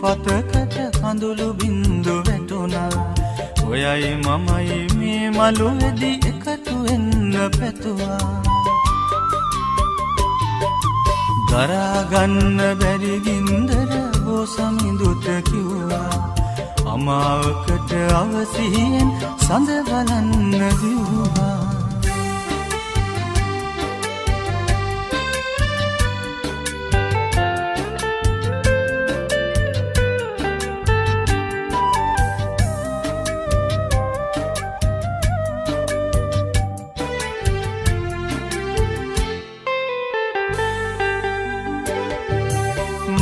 පතකට කඳුළු බින්දු වැටුණා ඔයයි මමයි මේ මළුවේදී එකතු වෙන්න පැතුවා දරා ගන්න බැරි ගින්දර බෝසමිඳුට කිව්වා අමාවකට අවසියෙන් සඳ බලන්න දිව්වා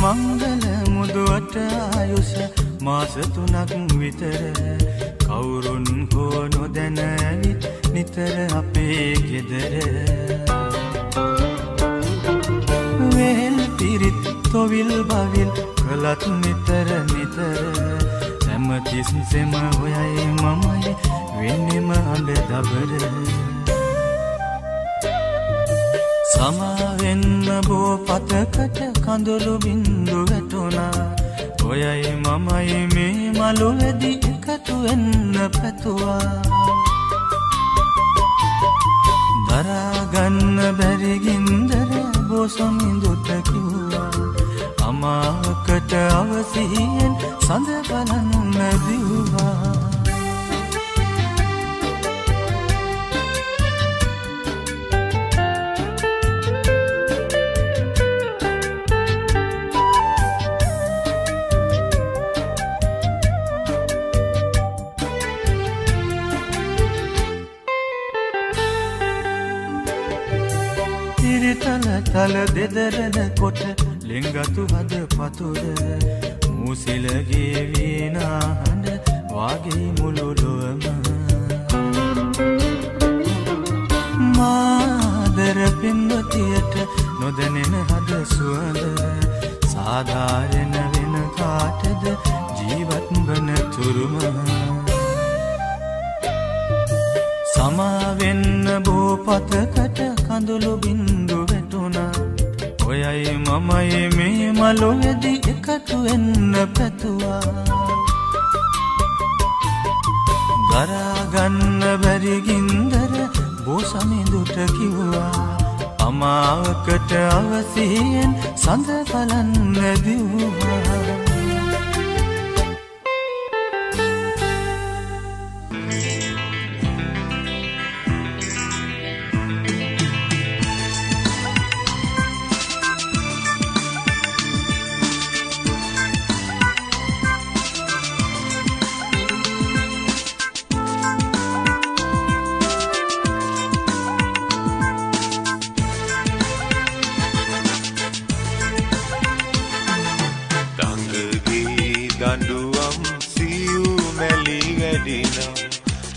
මංගල මුදුවට ආයුෂ මාස 3ක් විතර කවුරුන් හෝ නොදැන ඇවිත් නිතර අපේ ගෙදර වෙල් පිරිත් තොවිල් බවිල් කළත් නිතර හැමතිස්සෙම ඔයයි මමයි වෙන්නෙම අඬ දබර සමාවෙන්න බෝ පතකට කඳුළු බින්දු වැටුණා ඔයයි මමයි මේ මළුවේදී එකතු වෙන්න පැතුවා දරා ගන්න බැරි ගින්දර බෝසමිඳුට කිව්වා අමාවකට අවසියෙන් සඳ බලන්න දිව්වා තල දෙදරන කොට ලෙංගතු හද පතුර මූසිලගේ වීනාහඬ වාගේ මුළු ලොවම මාදර පින්වතියට නොදැනෙන හද සුවඳ සාධාරණ වෙන කාටද ජීවත් වන තුරුම සමාවෙන්න බෝ පතකට කඳුළු බින්දු වැටුණා ඔයයි මමයි මේ මළුවේදී එකතු වෙන්න පැතුවා දරා ගන්න බැරි ගින්දර බෝසමිඳුට කිව්වා අමාවකට අවසියෙන් සඳ බලන්න දිව්වා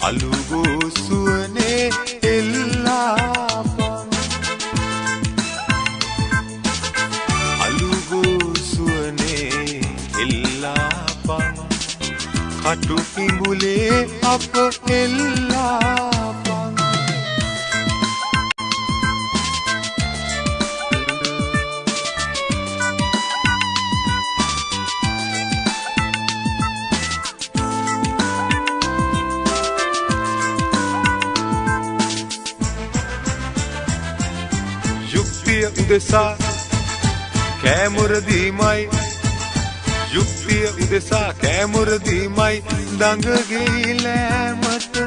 අලුගෝ සුවනේ එල්ලාපන් අලුගෝ සුවනේ එල්ලාපන් කටු පිඹුලේ අප එල්ලාපන් උදෙසා කෑමොර දීමයි යුක්තිය උදෙසා කෑමොර දීමයි දඟගේ ලෑමට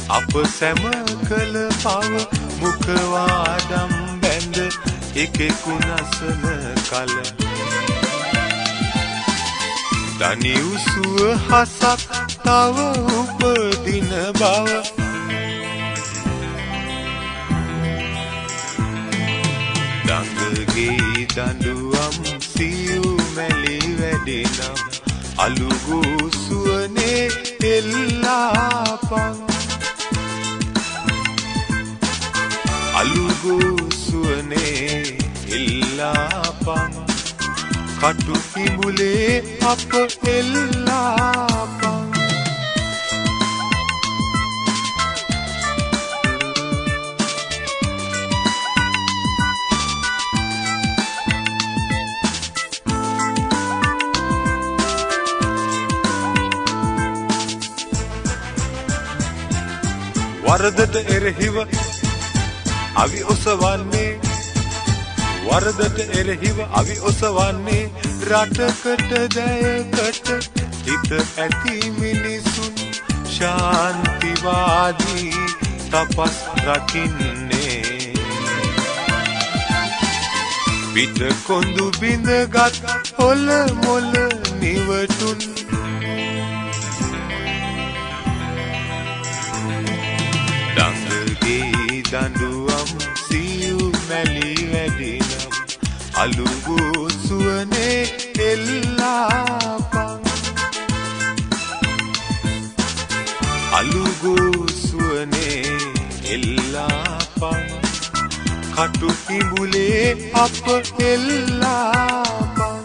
අප සැම කළ පව මුඛවාඩම් බැඳ එකෙකු නසන කල තනි උසුව හසක් තව උපදින බව දඟගේ දඬුවම් සියු මැලි වැඩිනම් අලුගුසුවනේ එල්ලාපන් අලුගුසුවනේ එල්ලාපන් කටු කිඹුලේ අප එල්ලාපන් වරදට එරෙහිව අවි ඔසවන්නේ වරදට එරෙහිව අවි ඔසවන්නේ රටකට දැයකට හිත ඇති මිනිසුන් ශාන්තිවාදී තපස් රකින්නේ පිට කොඳු බිඳගත් හොල මොල නිවටුන් දඟගේ දඬුවම් සියු මැලි වැඩිනම් අලුගුසුවනේ එල්ලාපන් අලුගුසුවනේ එල්ලාපන් කටු කිඹුලේ අප එල්ලාපන්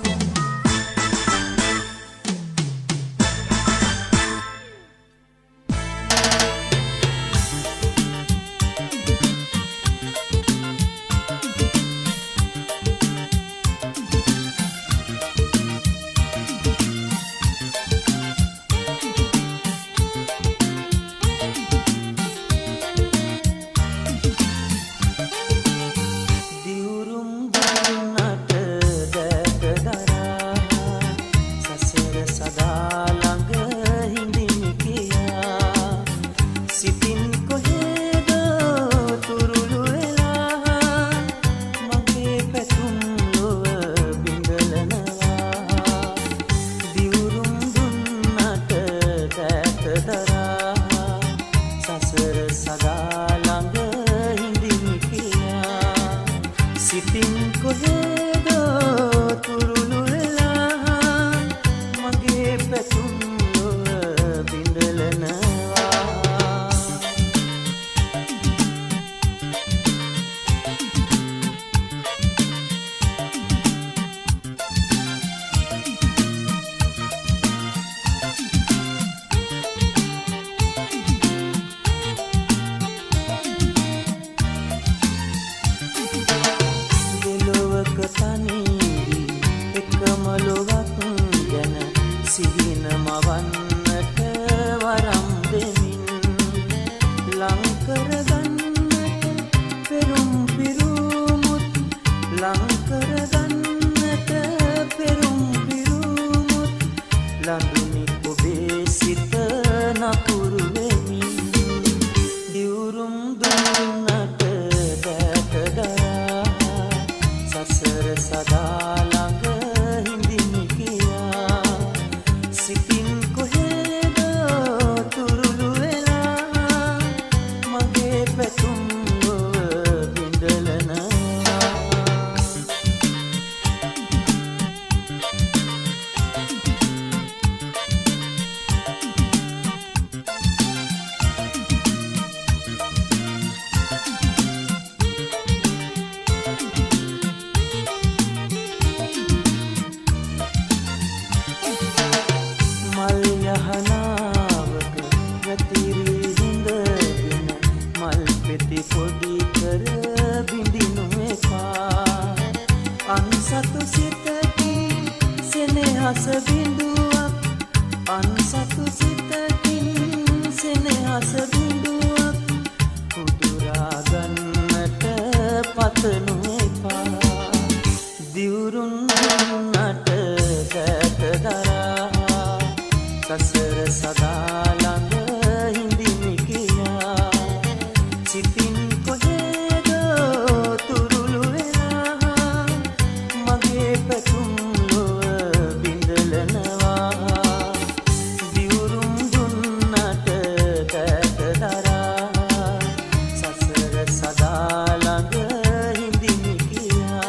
පතනු එපා දිවුරුන්නට දැත දරා සසර සදා ළඟ හිඳිමි කියා සිතින් කොහෙද තුරුළු වෙලා මගේ පැතුම් ලොව බිඳලනවා දිවුරුම් දුන්නට දැත දරා සසර සදා ළඟ හිඳිමි කියා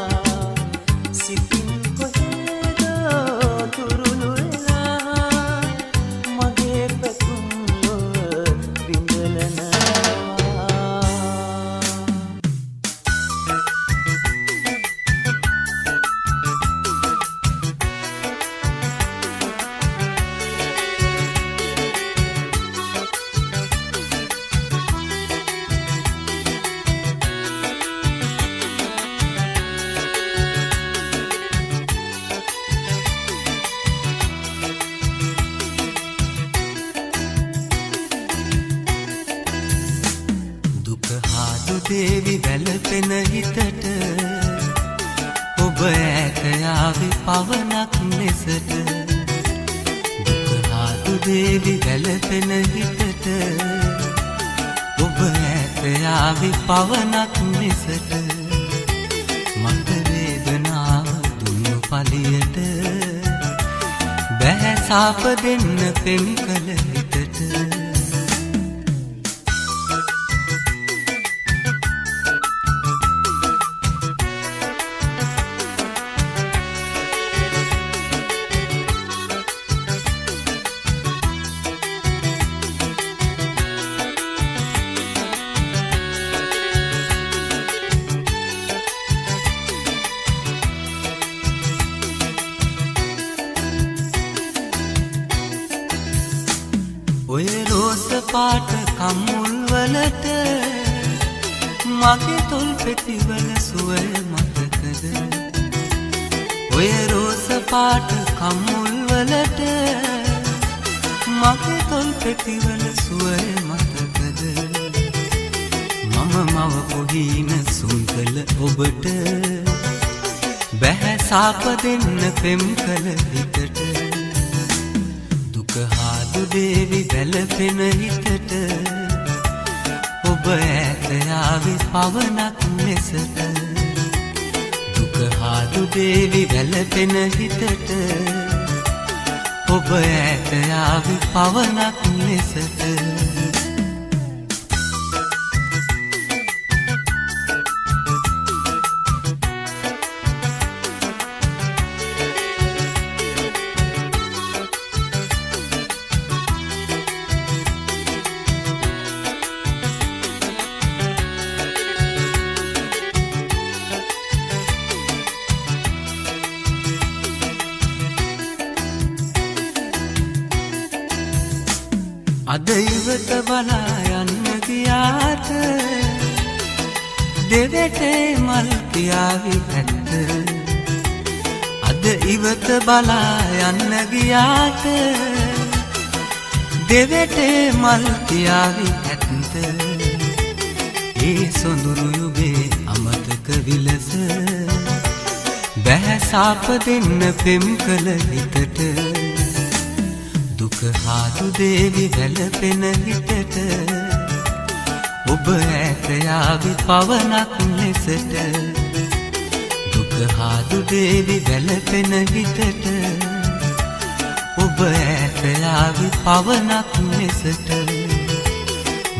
සිතින් කොහෙද තුරුළු වෙලා මගේ පැතුම් ලොව බිඳලනවා දුක හාදු දේවි වැළපෙන හිතට ඔබ ඈත යාවි පවනක් ලෙසට දුක හාදු දේවි වැළපෙන හිතට ඔබ ඈත යාවි පවනක් ලෙසට මට වේදනාව දුන්නු පලියට බැහැ සාප දෙන්න පෙම් කළ හිතට ඔය රෝස පාට කම්මුල් වලට මගේ තොල් පෙතිවල සුවය මතකද ඔය රෝස පාට කම්මුල් වලට මගේ තොල් පෙතිවල සුවය මතකද මම මව කොහීන සුන්කල ඔබට බැහැ සාප දෙන්න පෙම් කළ හිතට දුක හාදු දේවි වැළපෙන හිතට ඔබ ඈත යාවි පවනක් ලෙසට දුක හාදු දේවි වැළපෙන හිතට ඔබ ඈත යාවි පවනක් ලෙසට අද ඉවත බලා යන්න ගියාට දෙවටේ මල් කියාවි ඇත්ත අද ඉවත බලා යන්න ගියාට දෙවටේ මල් කියාවි ඇත්ත ඒ සොඳුරු යුගේ අමතක විලස බැහැ සාප දෙන්න පෙම් කළ හිතට දුක හාදු දේවි වැළපෙන හිතට ඔබ ඈත යාවි පවනක් ලෙසට දුක හාදු දේවි වැළපෙන හිතට ඔබ ඈත යාවි පවනක් ලෙසට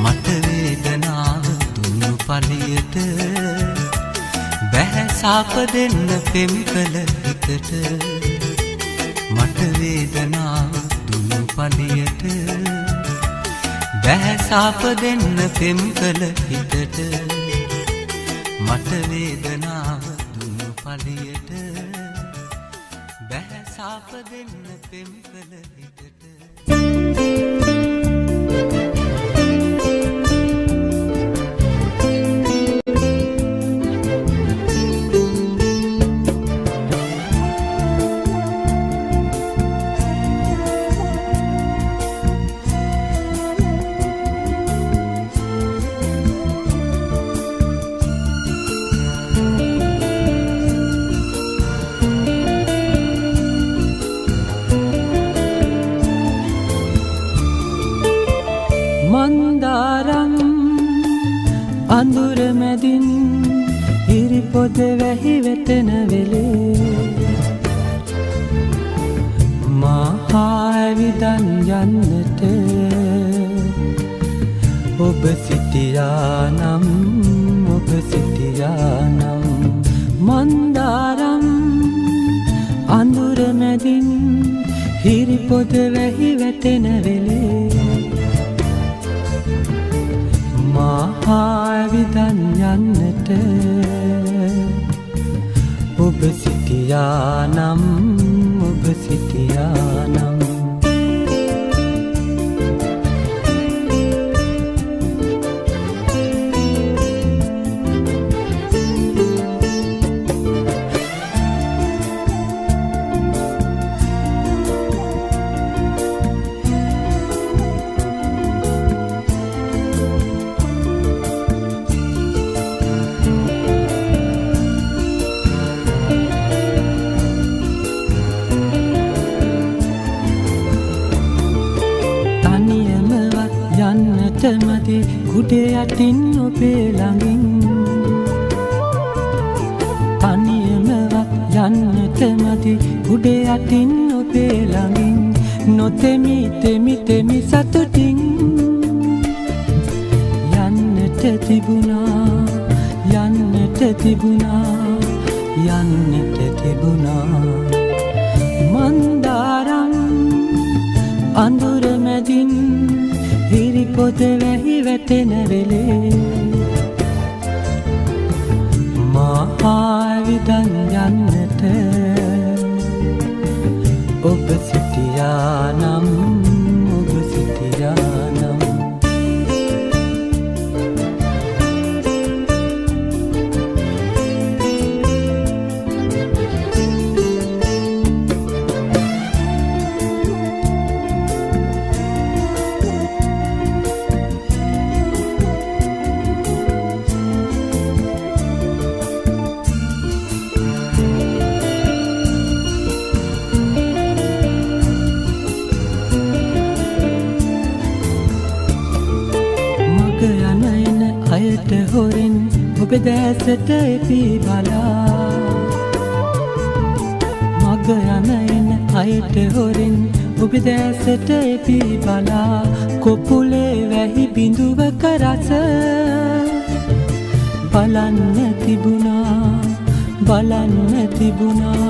මට වේදනාව දුන්නු පලියට බැහැ සාප දෙන්න පෙම් කළ හිතට මට වේදනාව පලියට බැහැ සාප දෙන්න පෙම් කළ හිතට මට වේදනාව දුන්නු පලියට බැහැ සාප දෙන්න පෙම් කළ හිතට අඳුර මැදින් හිරි පොද වැහි වෙතෙන වෙලේ මහා ඇවිදන් යන්නට ඔබ සිටියානම් ඔබ සිටියානම් මන්දාරම් අඳුර මැදින් හිරි පොද වැහි වැටෙන වෙලේ මහා ඇවිදන් යන්නට ඔබ සිටියානම් ඔබ සිටියානම් මති කුඩේ යටින් ඔබේ ළඟින් තනියමවත් යන්නට මති කුඩේ යටින් ඔබේ ළඟින් නොතෙමි තෙමි තෙමි සතුටින් යන්නට තිබුණා යන්නට තිබුණා යන්නට තිබුණා මන්දාරම් අඳුර මැදින් හිරි පොද වැහි වැටෙන වෙලේ මහා ඇවිදන් යන්නට ඔබ සිටියානම් ඔබ සිටියානම් අයට හොරෙන් ඔබ දැසට එපී බලා මග යන එන අයට හොරෙන් ඔබ දැසට එපී බලා කොපුලේ වැහි බිඳුවක රස බලන්න තිබුණා බලන්න තිබුණා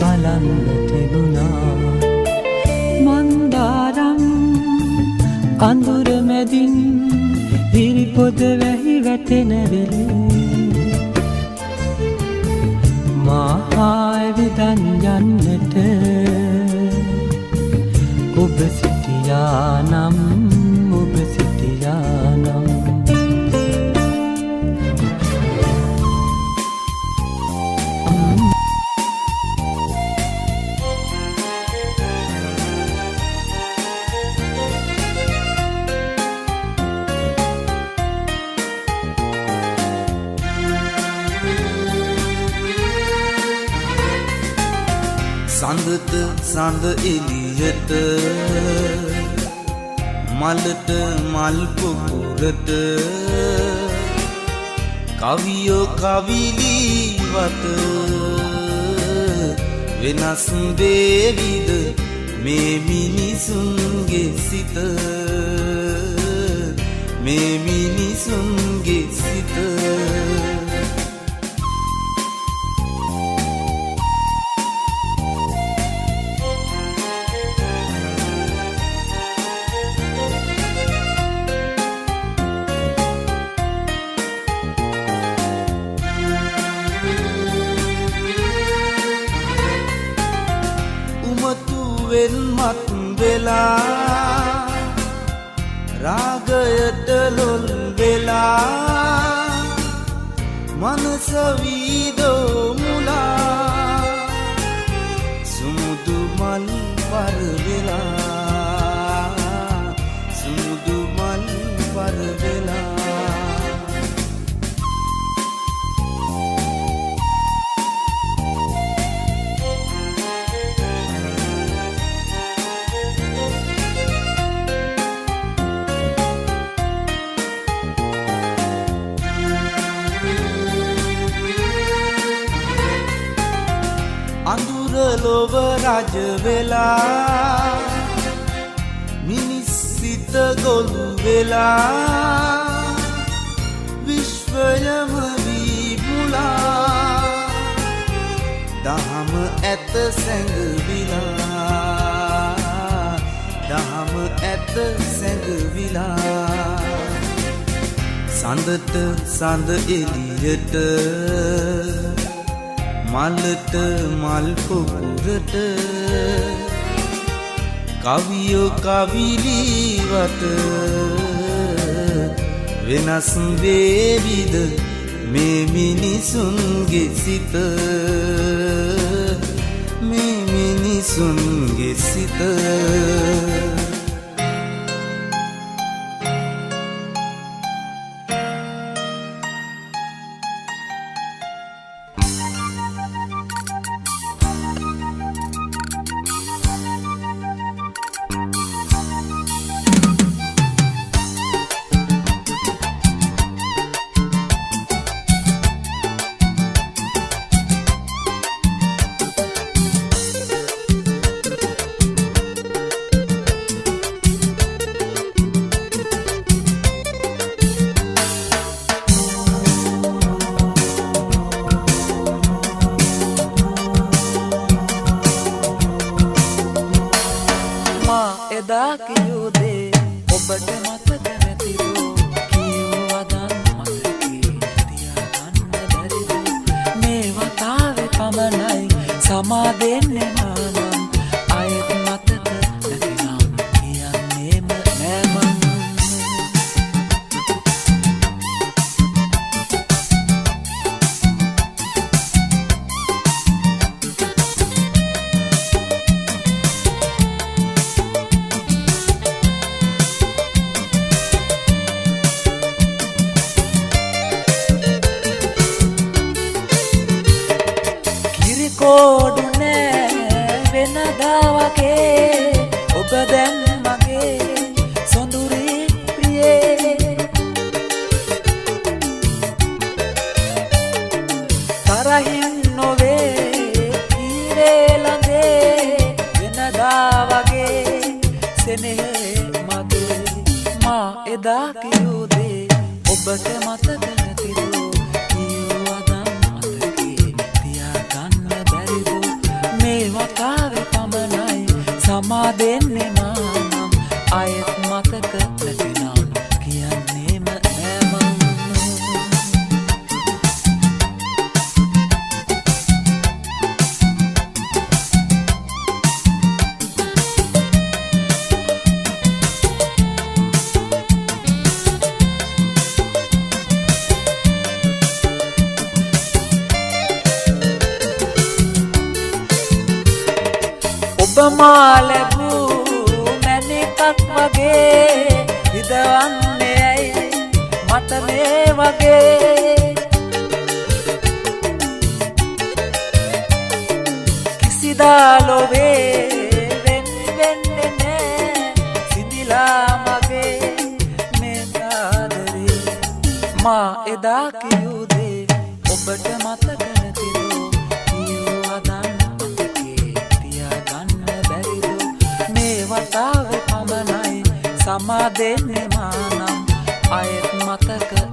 බලන්න තිබුණා මන්දාරම් අඳුර මැදින් හිරි පොද වැහි වැටෙන වෙලේ මහා ඇවිදන් යන්නට ඔබ සිටියානම් ඔබ සිටියානම් සඳට සඳ එලියට මලට මල් පොකුරට කවියෝ කවිලීවත වෙනස් වේවිද මේ මිනිසුන්ගේ සිත මේ මිනිසුන්ගේ සිත වෙන්මත් වෙලා රාගයට ලොල් වෙලා මනස වීදෝ මුලා සුමුදු මල් පර වෙලා සුමුදු මල් පර වෙලා රජ වෙලා මිනිස් සිත ගොළු වෙලා විශ්වයම විමුලා දහම ඇත සැඟවිලා දහම ඇත සැඟවිලා සඳට සඳ එළියට මලට මල් පොකුරට කවියෝ කවිලිවට වෙනස් වේවිද මේ මිනිසුන්ගේ සිත මේ මිනිසුන්ගේ සිත එදා කියූ දේ ඔබට මතක නැතිදෝ කියුවදන් මතකේ තියාගන්න බැරිද මේ වතාවේ පමණයි සමා දෙන්නේ මානම් අයත් මතක නැතිනම් කියන්නේම නෑ මං කෝඩු නෑ වෙනදා වගේ ඔබ දැන් මගේ සොඳුරේ ප්‍රියේ තරහින් නොවේ ඊරේ ළඟේ වෙනදා වගේ සෙනෙහේ මගේ මා එදා කියූ දේ ඔබට මතක නැතිදෝ සමා දෙන්නේ මානම් අයත් මතක නැතිනම් කියන්නේම නෑ මං ඔබ මා ලැබූ මැණිකක් වගේ හිතවන්නේ ඇයි මට මේ වගේ කිසිදා ලොවේ වෙන් වෙන්නේ නෑ සිඳිලා මගේ මේ ආදරේ මා එදා කියූ දේ ඔබට මතක නැතිදෝ කියුවදන් වතාවේ පමණයි සමා දෙන්නේ මානම් අයත් මතක